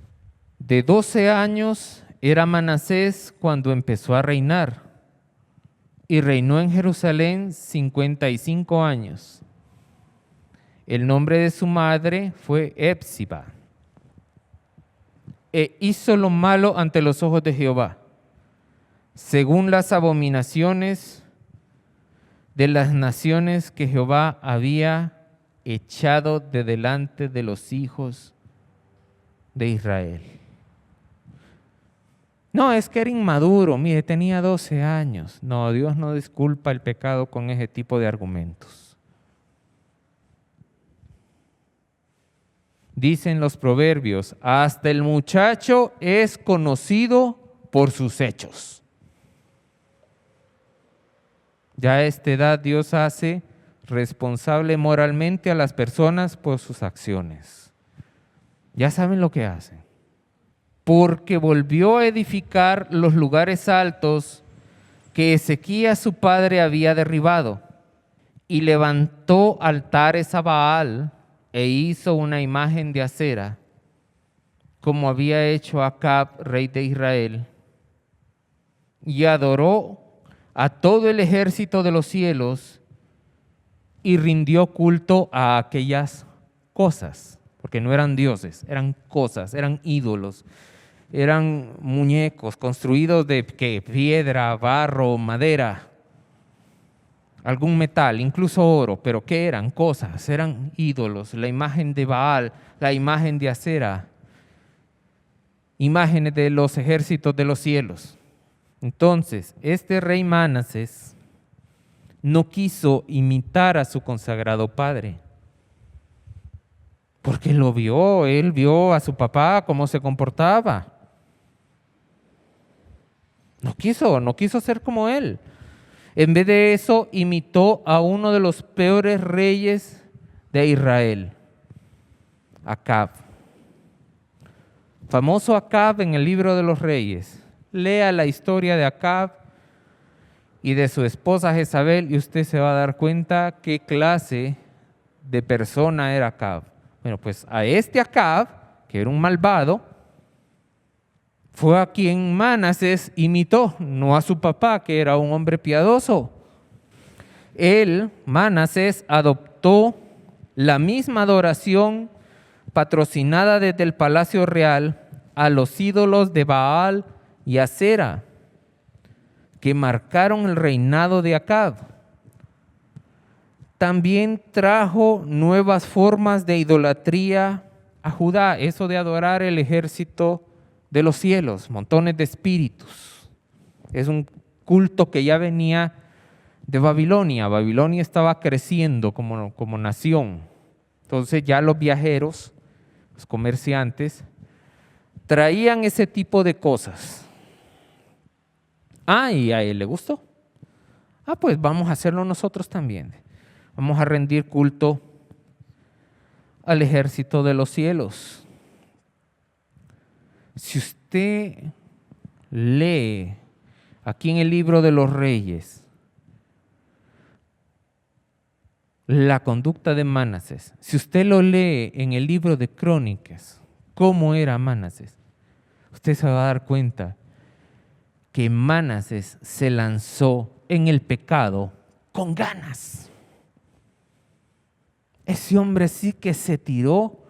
Speaker 3: De 12 años era Manasés cuando empezó a reinar y reinó en Jerusalén 55 años. El nombre de su madre fue Epsiba. E hizo lo malo ante los ojos de Jehová, según las abominaciones de las naciones que Jehová había echado de delante de los hijos de Israel. No, es que era inmaduro, mire, tenía 12 años. No, Dios no disculpa el pecado con ese tipo de argumentos. Dicen los proverbios, hasta el muchacho es conocido por sus hechos. Ya a esta edad Dios hace responsable moralmente a las personas por sus acciones. Ya saben lo que hacen. Porque volvió a edificar los lugares altos que Ezequías su padre había derribado, y levantó altares a Baal e hizo una imagen de acera, como había hecho Acab, rey de Israel, y adoró a todo el ejército de los cielos y rindió culto a aquellas cosas, porque no eran dioses, eran cosas, eran ídolos, eran muñecos construidos de ¿qué? Piedra, barro, madera, algún metal, incluso oro, pero ¿qué eran? Cosas, eran ídolos, la imagen de Baal, la imagen de Acera, imágenes de los ejércitos de los cielos. Entonces, este rey Manasés no quiso imitar a su consagrado padre, porque él vio a su papá cómo se comportaba. No quiso ser como él. En vez de eso, imitó a uno de los peores reyes de Israel, Acab. Famoso Acab en el libro de los reyes. Lea la historia de Acab y de su esposa Jezabel y usted se va a dar cuenta qué clase de persona era Acab. Bueno, pues a este Acab, que era un malvado, fue a quien Manasés imitó, no a su papá, que era un hombre piadoso. Él, Manasés, adoptó la misma adoración patrocinada desde el palacio real a los ídolos de Baal y Acera, que marcaron el reinado de Acab. También trajo nuevas formas de idolatría a Judá, eso de adorar el ejército de los cielos, montones de espíritus. Es un culto que ya venía de Babilonia. Babilonia estaba creciendo como nación. Entonces ya los viajeros, los comerciantes, traían ese tipo de cosas. Y a él le gustó. Pues vamos a hacerlo nosotros también. Vamos a rendir culto al ejército de los cielos. Si usted lee aquí en el libro de los Reyes la conducta de Manasés, si usted lo lee en el libro de Crónicas, cómo era Manasés, usted se va a dar cuenta que Manasés se lanzó en el pecado con ganas. Ese hombre sí que se tiró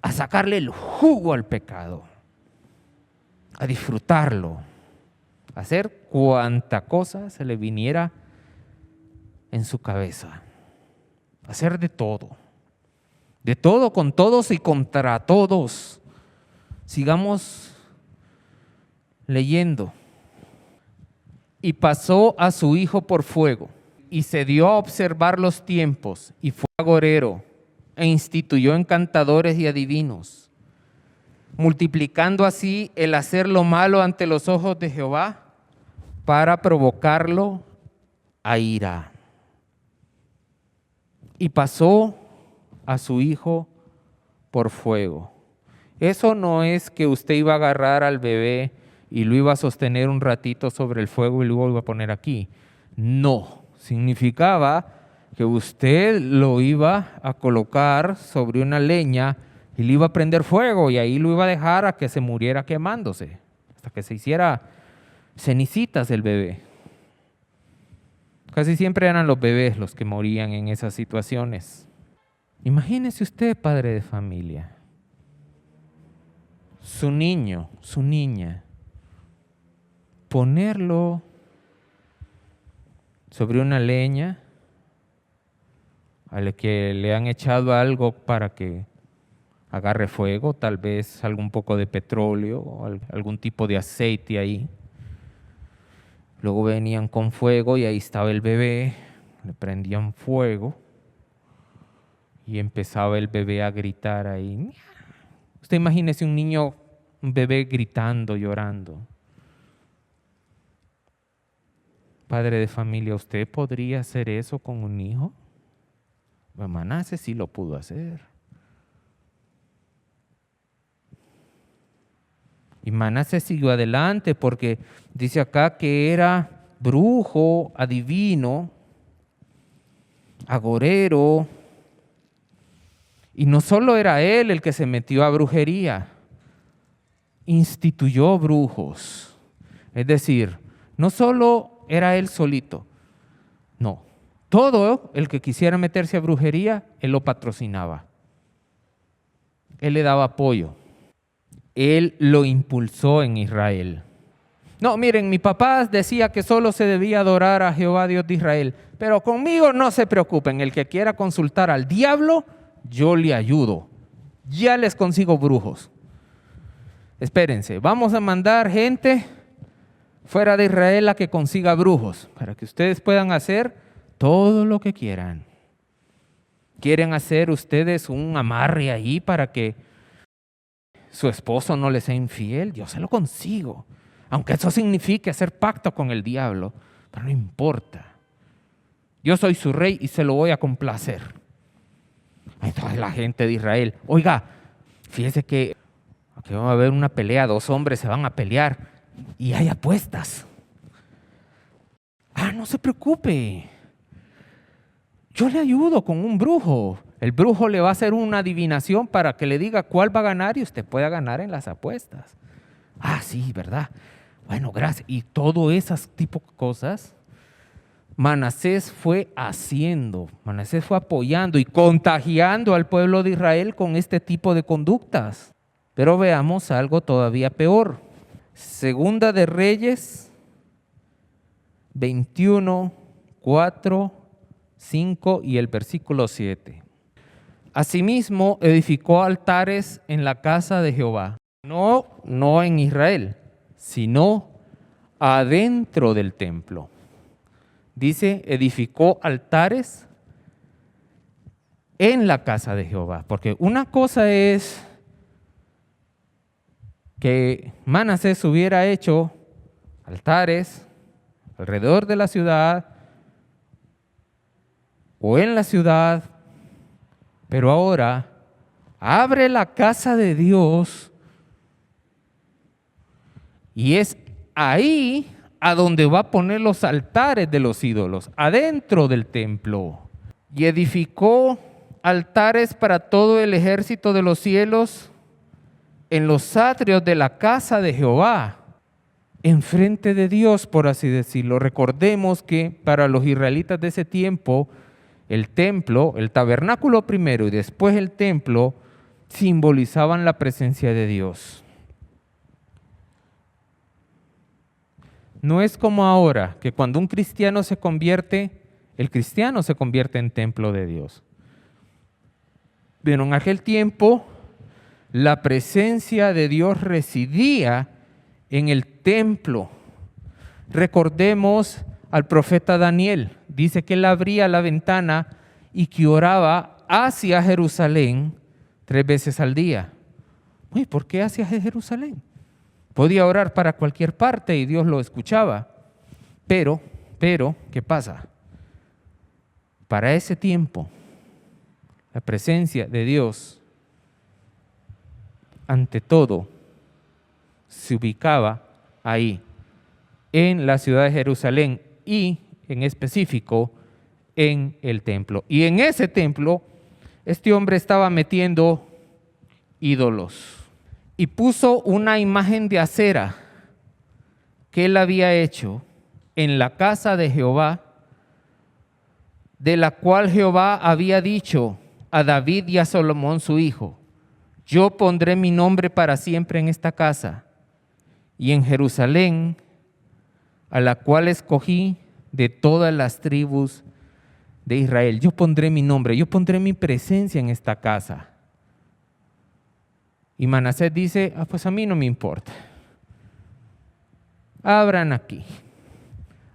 Speaker 3: a sacarle el jugo al pecado, a disfrutarlo, a hacer cuanta cosa se le viniera en su cabeza, a hacer de todo con todos y contra todos. Sigamos leyendo. Y pasó a su hijo por fuego, y se dio a observar los tiempos, y fue agorero, e instituyó encantadores y adivinos, multiplicando así el hacer lo malo ante los ojos de Jehová para provocarlo a ira. Y pasó a su hijo por fuego. Eso no es que usted iba a agarrar al bebé y lo iba a sostener un ratito sobre el fuego y luego lo iba a poner aquí. No, significaba que usted lo iba a colocar sobre una leña y le iba a prender fuego y ahí lo iba a dejar a que se muriera quemándose, hasta que se hiciera cenicitas el bebé. Casi siempre eran los bebés los que morían en esas situaciones. Imagínese usted, padre de familia, su niño, su niña, ponerlo sobre una leña a la que le han echado algo para que agarre fuego, tal vez algún poco de petróleo o algún tipo de aceite ahí. Luego venían con fuego y ahí estaba el bebé, le prendían fuego Y empezaba el bebé a gritar ahí. Usted imagínese un niño, un bebé gritando, llorando. Padre de familia, ¿usted podría hacer eso con un hijo? Manassés sí lo pudo hacer. Y Manassés siguió adelante porque dice acá que era brujo, adivino, agorero. Y no solo era él el que se metió a brujería, instituyó brujos. Es decir, no solo era él solito, no. Todo el que quisiera meterse a brujería, él lo patrocinaba. Él le daba apoyo. Él lo impulsó en Israel. No, miren, mi papá decía que solo se debía adorar a Jehová Dios de Israel, pero conmigo no se preocupen, el que quiera consultar al diablo, yo le ayudo. Ya les consigo brujos. Espérense, vamos a mandar gente fuera de Israel a que consiga brujos, para que ustedes puedan hacer todo lo que quieran. ¿Quieren hacer ustedes un amarre ahí para que su esposo no les sea infiel? Yo se lo consigo. Aunque eso signifique hacer pacto con el diablo, pero no importa. Yo soy su rey y se lo voy a complacer. Entonces la gente de Israel, oiga, fíjese que aquí va a haber una pelea, 2 hombres se van a pelear y hay apuestas. No se preocupe. Yo le ayudo con un brujo. El brujo le va a hacer una adivinación para que le diga cuál va a ganar y usted pueda ganar en las apuestas. Sí, ¿verdad? Bueno, gracias. Y todo esas tipo de cosas, Manassés fue haciendo, Manassés fue apoyando y contagiando al pueblo de Israel con este tipo de conductas. Pero veamos algo todavía peor. Segunda de Reyes 21, 4, 5 y el versículo 7. Asimismo, edificó altares en la casa de Jehová. No en Israel, sino adentro del templo. Dice, edificó altares en la casa de Jehová. Porque una cosa es que Manassés hubiera hecho altares alrededor de la ciudad o en la ciudad, pero ahora abre la casa de Dios y es ahí a donde va a poner los altares de los ídolos, adentro del templo. Y edificó altares para todo el ejército de los cielos en los atrios de la casa de Jehová, enfrente de Dios, por así decirlo. Recordemos que para los israelitas de ese tiempo, el templo, el tabernáculo primero y después el templo, simbolizaban la presencia de Dios. No es como ahora, que cuando un cristiano se convierte, el cristiano se convierte en templo de Dios. Pero en aquel tiempo, la presencia de Dios residía en el templo. Recordemos al profeta Daniel. Dice que él abría la ventana y que oraba hacia Jerusalén 3 veces al día. Uy, ¿por qué hacia Jerusalén? Podía orar para cualquier parte y Dios lo escuchaba. Pero, ¿qué pasa? Para ese tiempo, la presencia de Dios, ante todo, se ubicaba ahí, en la ciudad de Jerusalén y, en específico, en el templo. Y en ese templo, este hombre estaba metiendo ídolos. Y puso una imagen de acera que él había hecho en la casa de Jehová, de la cual Jehová había dicho a David y a Salomón su hijo: yo pondré mi nombre para siempre en esta casa y en Jerusalén, a la cual escogí de todas las tribus de Israel. Yo pondré mi nombre, yo pondré mi presencia en esta casa. Y Manassés dice, pues a mí no me importa. Abran aquí.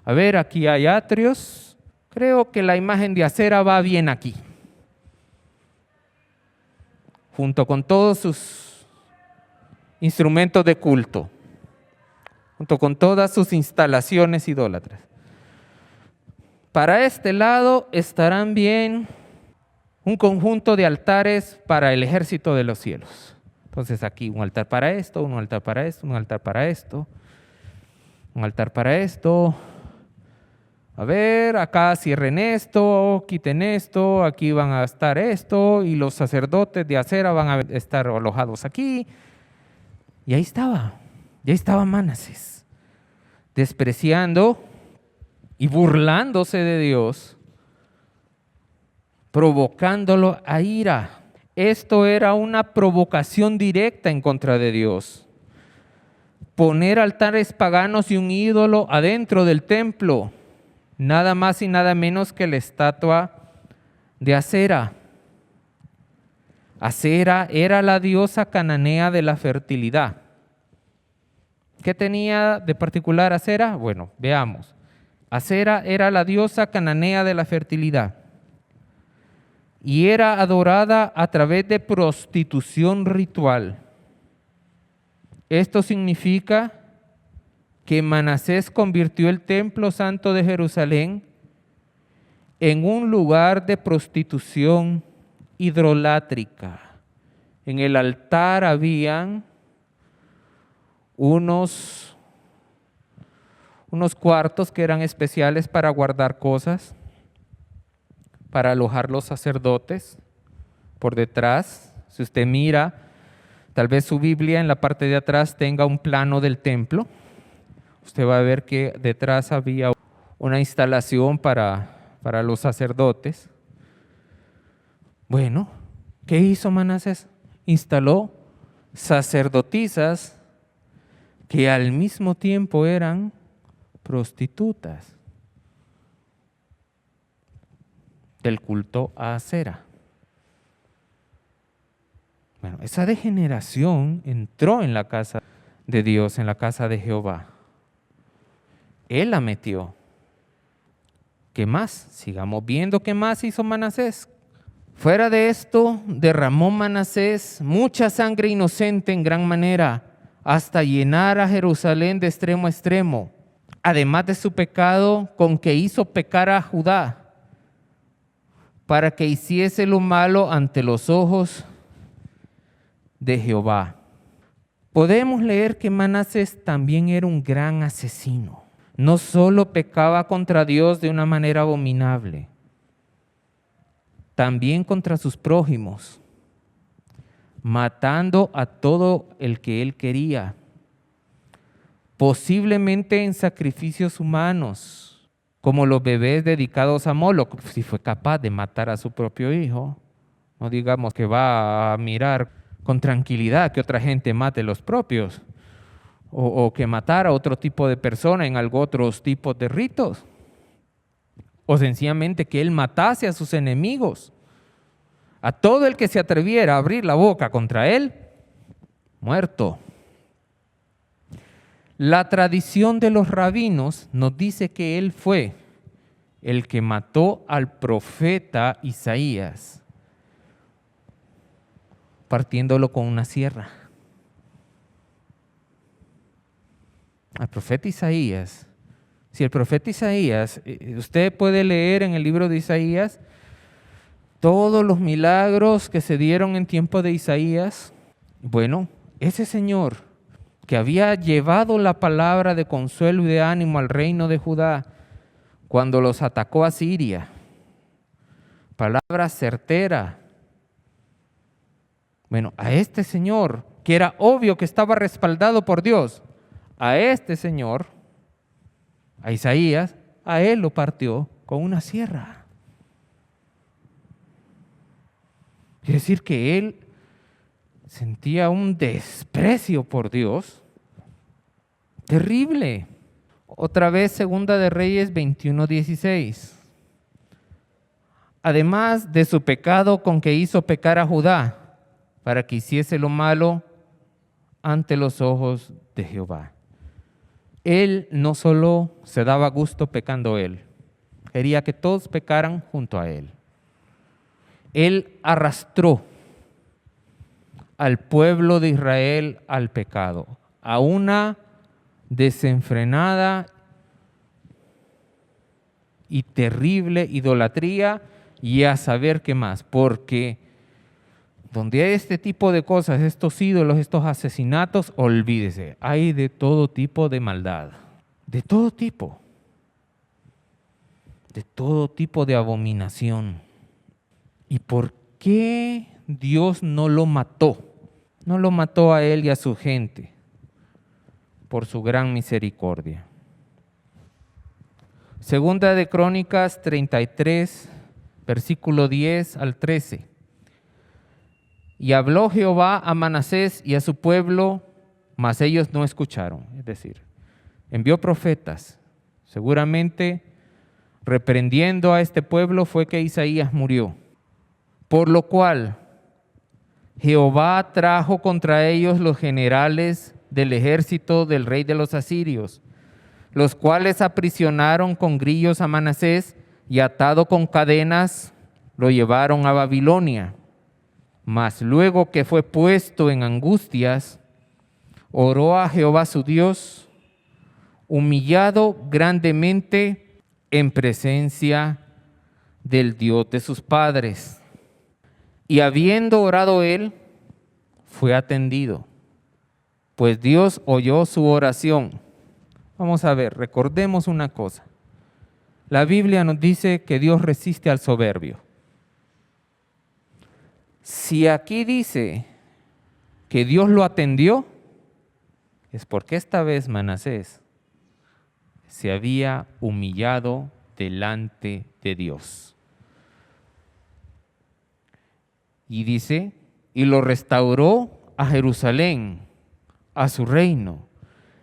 Speaker 3: A ver, aquí hay atrios. Creo que la imagen de acera va bien aquí. junto con todos sus instrumentos de culto, junto con todas sus instalaciones idólatras. Para este lado estarán bien un conjunto de altares para el ejército de los cielos. Entonces aquí un altar para esto, un altar para esto, un altar para esto, un altar para esto. A ver, acá cierren esto, quiten esto, aquí van a estar esto, y los sacerdotes de Acera van a estar alojados aquí. Y ahí estaba Manasés, despreciando y burlándose de Dios, provocándolo a ira. Esto era una provocación directa en contra de Dios. Poner altares paganos y un ídolo adentro del templo, nada más y nada menos que la estatua de Acera. Acera era la diosa cananea de la fertilidad. ¿Qué tenía de particular Acera? Bueno, veamos. Acera era la diosa cananea de la fertilidad y era adorada a través de prostitución ritual. Esto significa que Manasés convirtió el templo santo de Jerusalén en un lugar de prostitución idrolátrica. En el altar habían unos cuartos que eran especiales para guardar cosas, para alojar los sacerdotes. Por detrás, si usted mira, tal vez su Biblia en la parte de atrás tenga un plano del templo. Usted va a ver que detrás había una instalación para los sacerdotes. Bueno, ¿qué hizo Manasés? Instaló sacerdotisas que al mismo tiempo eran prostitutas del culto a Acera. Bueno, esa degeneración entró en la casa de Dios, en la casa de Jehová. Él la metió. ¿Qué más? Sigamos viendo qué más hizo Manasés. Fuera de esto, derramó Manasés mucha sangre inocente en gran manera, hasta llenar a Jerusalén de extremo a extremo, además de su pecado con que hizo pecar a Judá, para que hiciese lo malo ante los ojos de Jehová. Podemos leer que Manasés también era un gran asesino. No solo pecaba contra Dios de una manera abominable, también contra sus prójimos, matando a todo el que él quería, posiblemente en sacrificios humanos, como los bebés dedicados a Moloch. Si fue capaz de matar a su propio hijo, no digamos que va a mirar con tranquilidad que otra gente mate los propios, o que matara a otro tipo de persona en otros tipos de ritos, o sencillamente que él matase a sus enemigos. A todo el que se atreviera a abrir la boca contra él, muerto. La tradición de los rabinos nos dice que él fue el que mató al profeta Isaías, partiéndolo con una sierra. Al profeta Isaías. Si el profeta Isaías, usted puede leer en el libro de Isaías todos los milagros que se dieron en tiempo de Isaías. Bueno, ese Señor que había llevado la palabra de consuelo y de ánimo al reino de Judá cuando los atacó a Siria, palabra certera. Bueno, a este Señor, que era obvio que estaba respaldado por Dios, a este Señor, a Isaías, a él lo partió con una sierra. Quiere decir que él sentía un desprecio por Dios terrible. Otra vez, Segunda de Reyes 21:16. Además de su pecado con que hizo pecar a Judá, para que hiciese lo malo ante los ojos de Jehová. Él no solo se daba gusto pecando él, quería que todos pecaran junto a él. Él arrastró al pueblo de Israel al pecado, a una desenfrenada y terrible idolatría, y a saber qué más, porque donde hay este tipo de cosas, estos ídolos, estos asesinatos, olvídese, hay de todo tipo de maldad, de todo tipo de abominación. ¿Y por qué Dios no lo mató? No lo mató a él y a su gente, por su gran misericordia. Segunda de Crónicas 33, versículo 10 al 13. Y habló Jehová a Manasés y a su pueblo, mas ellos no escucharon. Es decir, envió profetas. Seguramente reprendiendo a este pueblo fue que Isaías murió. Por lo cual Jehová trajo contra ellos los generales del ejército del rey de los asirios, los cuales aprisionaron con grillos a Manasés y atado con cadenas lo llevaron a Babilonia. Mas luego que fue puesto en angustias, oró a Jehová su Dios, humillado grandemente en presencia del Dios de sus padres. Y habiendo orado él, fue atendido, pues Dios oyó su oración. Vamos a ver, recordemos una cosa. La Biblia nos dice que Dios resiste al soberbio. Si aquí dice que Dios lo atendió, es porque esta vez Manasés se había humillado delante de Dios. Y dice, y lo restauró a Jerusalén, a su reino.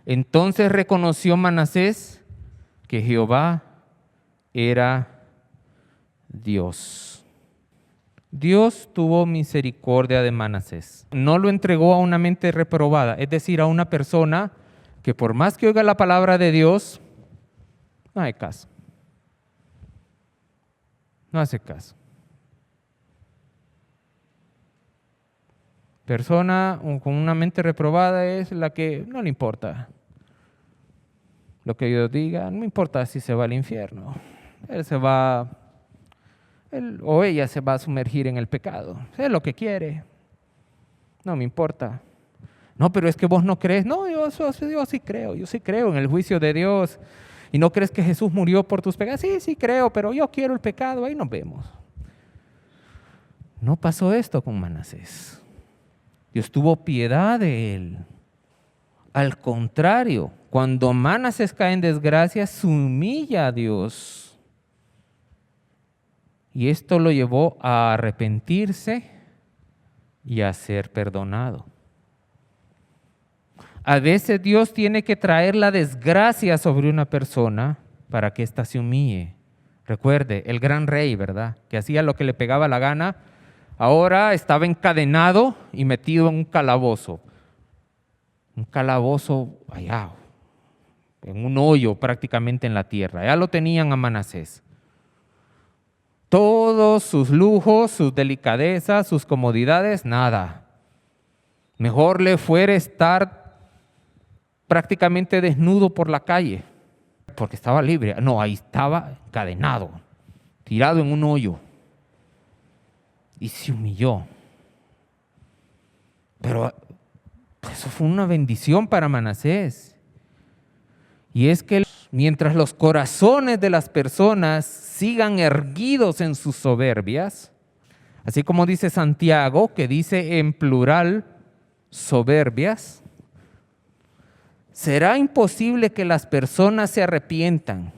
Speaker 3: Entonces reconoció Manasés que Jehová era Dios. Dios tuvo misericordia de Manasés. No lo entregó a una mente reprobada, es decir, a una persona que por más que oiga la palabra de Dios, no hace caso. No hace caso. Persona con una mente reprobada es la que no le importa lo que Dios diga, no importa si se va al infierno. Él o ella se va a sumergir en el pecado. Es lo que quiere. No me importa. No, pero es que vos no crees. No, yo sí creo. Yo sí creo en el juicio de Dios. ¿Y no crees que Jesús murió por tus pecados? Sí creo, pero yo quiero el pecado. Ahí nos vemos. No pasó esto con Manasés. Dios tuvo piedad de él. Al contrario, cuando Manasés cae en desgracia, se humilla a Dios. Y esto lo llevó a arrepentirse y a ser perdonado. A veces Dios tiene que traer la desgracia sobre una persona para que ésta se humille. Recuerde, el gran rey, ¿verdad? Que hacía lo que le pegaba la gana. Ahora estaba encadenado y metido en un calabozo. Un calabozo allá, en un hoyo prácticamente en la tierra. Ya lo tenían a Manasés. Todos sus lujos, sus delicadezas, sus comodidades, nada. Mejor le fuera estar prácticamente desnudo por la calle, porque estaba libre. No, ahí estaba encadenado, tirado en un hoyo. Y se humilló. Pero eso fue una bendición para Manasés. Y es que mientras los corazones de las personas sigan erguidos en sus soberbias, así como dice Santiago, que dice en plural soberbias, será imposible que las personas se arrepientan.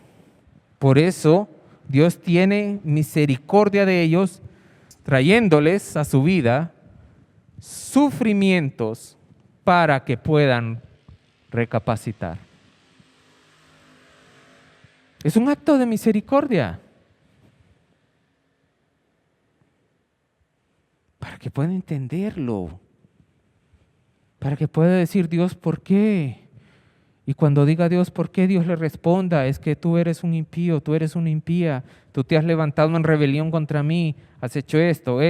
Speaker 3: Por eso Dios tiene misericordia de ellos, trayéndoles a su vida sufrimientos para que puedan recapacitar. Es un acto de misericordia. Para que puedan entenderlo. Para que pueda decir Dios, ¿por qué? Y cuando diga Dios, ¿por qué? Dios le responda, es que tú eres un impío, tú eres una impía, tú te has levantado en rebelión contra mí, has hecho esto,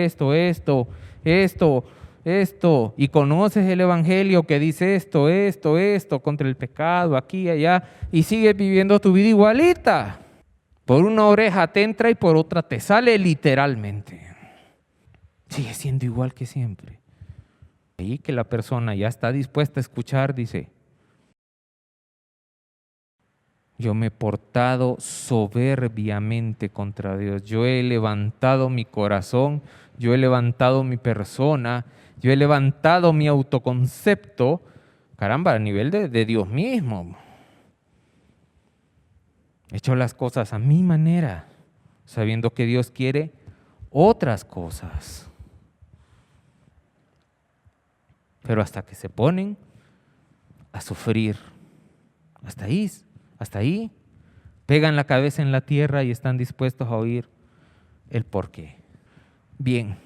Speaker 3: esto, y conoces el evangelio que dice esto, contra el pecado, aquí y allá, y sigues viviendo tu vida igualita. Por una oreja te entra y por otra te sale literalmente. Sigue siendo igual que siempre. Y que la persona ya está dispuesta a escuchar, dice, yo me he portado soberbiamente contra Dios. Yo he levantado mi corazón, yo he levantado mi persona, yo he levantado mi autoconcepto, caramba, a nivel de Dios mismo. He hecho las cosas a mi manera, sabiendo que Dios quiere otras cosas. Pero hasta que se ponen a sufrir, hasta ahí, pegan la cabeza en la tierra y están dispuestos a oír el porqué. Bien,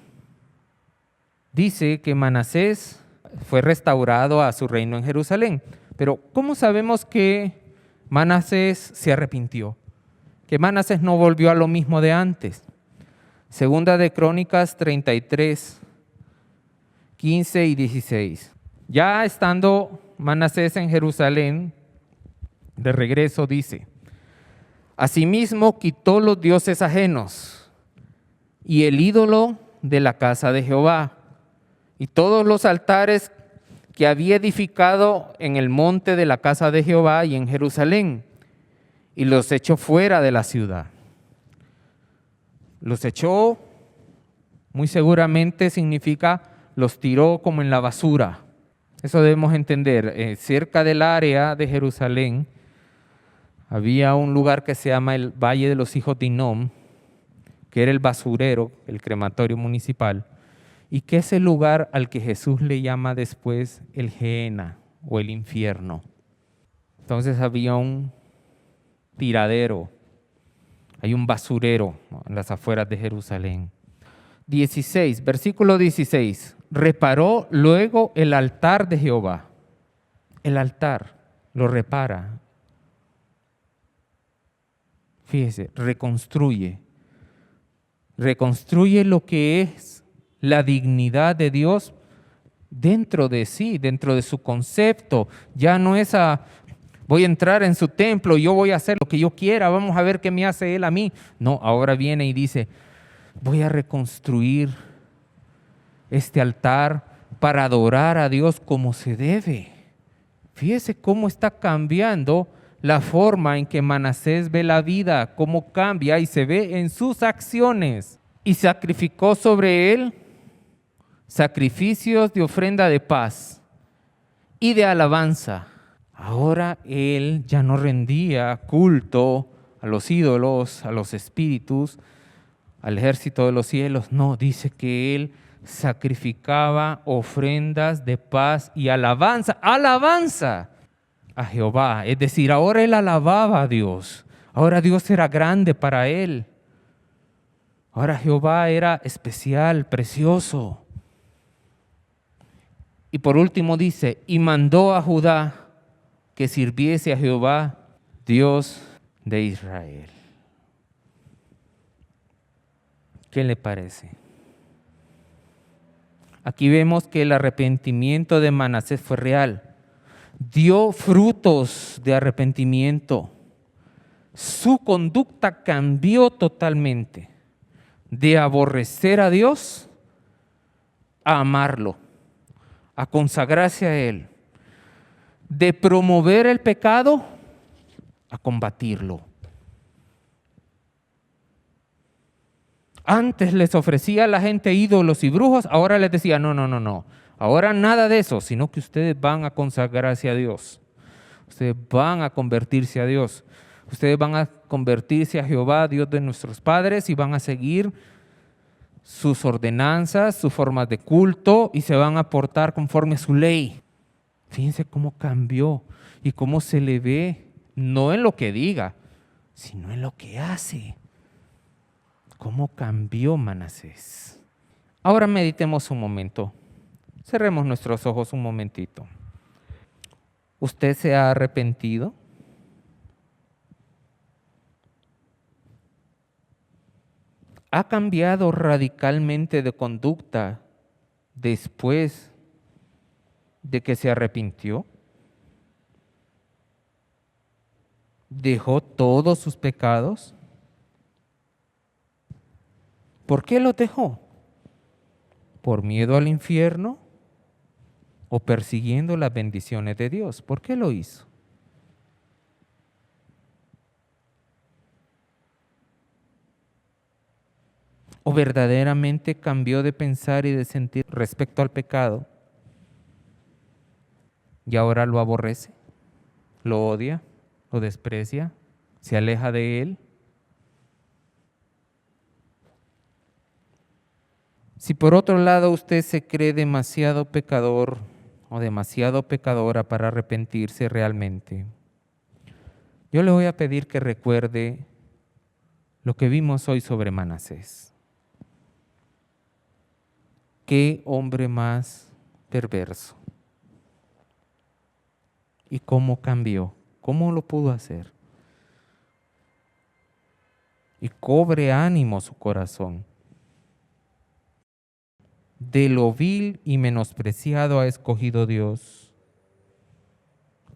Speaker 3: dice que Manasés fue restaurado a su reino en Jerusalén, pero ¿cómo sabemos que Manasés se arrepintió? Que Manasés no volvió a lo mismo de antes. Segunda de Crónicas 33, 15 y 16. Ya estando Manasés en Jerusalén, de regreso dice, asimismo quitó los dioses ajenos y el ídolo de la casa de Jehová y todos los altares que había edificado en el monte de la casa de Jehová y en Jerusalén, y los echó fuera de la ciudad. Los echó, muy seguramente significa los tiró como en la basura. Eso debemos entender. Cerca del área de Jerusalén había un lugar que se llama el Valle de los Hijos de Hinnom, que era el basurero, el crematorio municipal, y que es el lugar al que Jesús le llama después el Gehenna o el infierno. Entonces había un tiradero, hay un basurero en las afueras de Jerusalén. 16, versículo 16. Reparó luego el altar de Jehová. El altar lo repara. Fíjese, reconstruye lo que es la dignidad de Dios dentro de sí, dentro de su concepto. Ya no es voy a entrar en su templo, yo voy a hacer lo que yo quiera, vamos a ver qué me hace Él a mí. No, ahora viene y dice, voy a reconstruir este altar para adorar a Dios como se debe. Fíjese cómo está cambiando la forma en que Manasés ve la vida, cómo cambia y se ve en sus acciones. Y sacrificó sobre él sacrificios de ofrenda de paz y de alabanza. Ahora él ya no rendía culto a los ídolos, a los espíritus, al ejército de los cielos. No, dice que él sacrificaba ofrendas de paz y alabanza a Jehová. Es decir, ahora él alababa a Dios. Ahora Dios era grande para él. Ahora Jehová era especial, precioso. Y por último dice, y mandó a Judá que sirviese a Jehová, Dios de Israel. ¿Qué le parece? Aquí vemos que el arrepentimiento de Manasés fue real. Dio frutos de arrepentimiento. Su conducta cambió totalmente. De aborrecer a Dios a amarlo, a consagrarse a Él. De promover el pecado a combatirlo. Antes les ofrecía a la gente ídolos y brujos, ahora les decía, no. Ahora nada de eso, sino que ustedes van a consagrarse a Dios. Ustedes van a convertirse a Dios. Ustedes van a convertirse a Jehová, Dios de nuestros padres, y van a seguir sus ordenanzas, sus formas de culto, y se van a portar conforme a su ley. Fíjense cómo cambió y cómo se le ve, no en lo que diga, sino en lo que hace. ¿Cómo cambió Manasés? Ahora meditemos un momento. Cerremos nuestros ojos un momentito. ¿Usted se ha arrepentido? ¿Ha cambiado radicalmente de conducta después de que se arrepintió? ¿Dejó todos sus pecados? ¿Por qué los dejó? ¿Por miedo al infierno o persiguiendo las bendiciones de Dios? ¿Por qué lo hizo? ¿O verdaderamente cambió de pensar y de sentir respecto al pecado y ahora lo aborrece, lo odia, lo desprecia, se aleja de él? Si por otro lado usted se cree demasiado pecador o demasiado pecadora para arrepentirse realmente, yo le voy a pedir que recuerde lo que vimos hoy sobre Manasés. Qué hombre más perverso. ¿Y cómo cambió? ¿Cómo lo pudo hacer? Y cobre ánimo su corazón. De lo vil y menospreciado ha escogido Dios.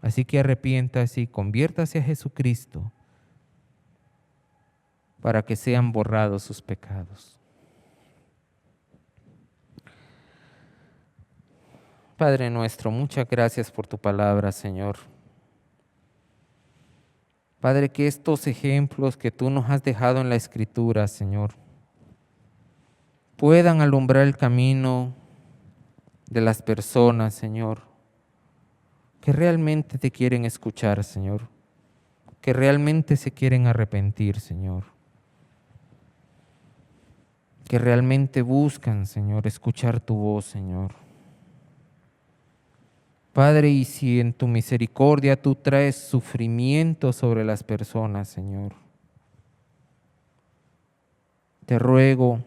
Speaker 3: Así que arrepiéntase y conviértase a Jesucristo para que sean borrados sus pecados. Padre nuestro, muchas gracias por tu palabra, Señor. Padre, que estos ejemplos que tú nos has dejado en la Escritura, Señor, puedan alumbrar el camino de las personas, Señor, que realmente te quieren escuchar, Señor, que realmente se quieren arrepentir, Señor, que realmente buscan, Señor, escuchar tu voz, Señor. Padre, y si en tu misericordia tú traes sufrimiento sobre las personas, Señor, te ruego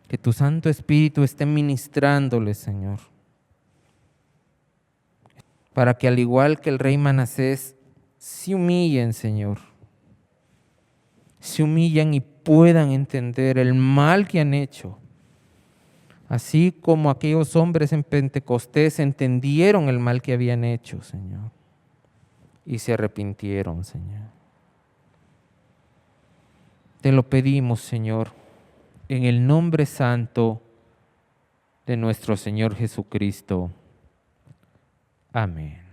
Speaker 3: que tu Santo Espíritu esté ministrándoles, Señor, para que al igual que el rey Manasés, se humillen, Señor, se humillan y puedan entender el mal que han hecho. Así como aquellos hombres en Pentecostés entendieron el mal que habían hecho, Señor, y se arrepintieron, Señor. Te lo pedimos, Señor, en el nombre santo de nuestro Señor Jesucristo. Amén.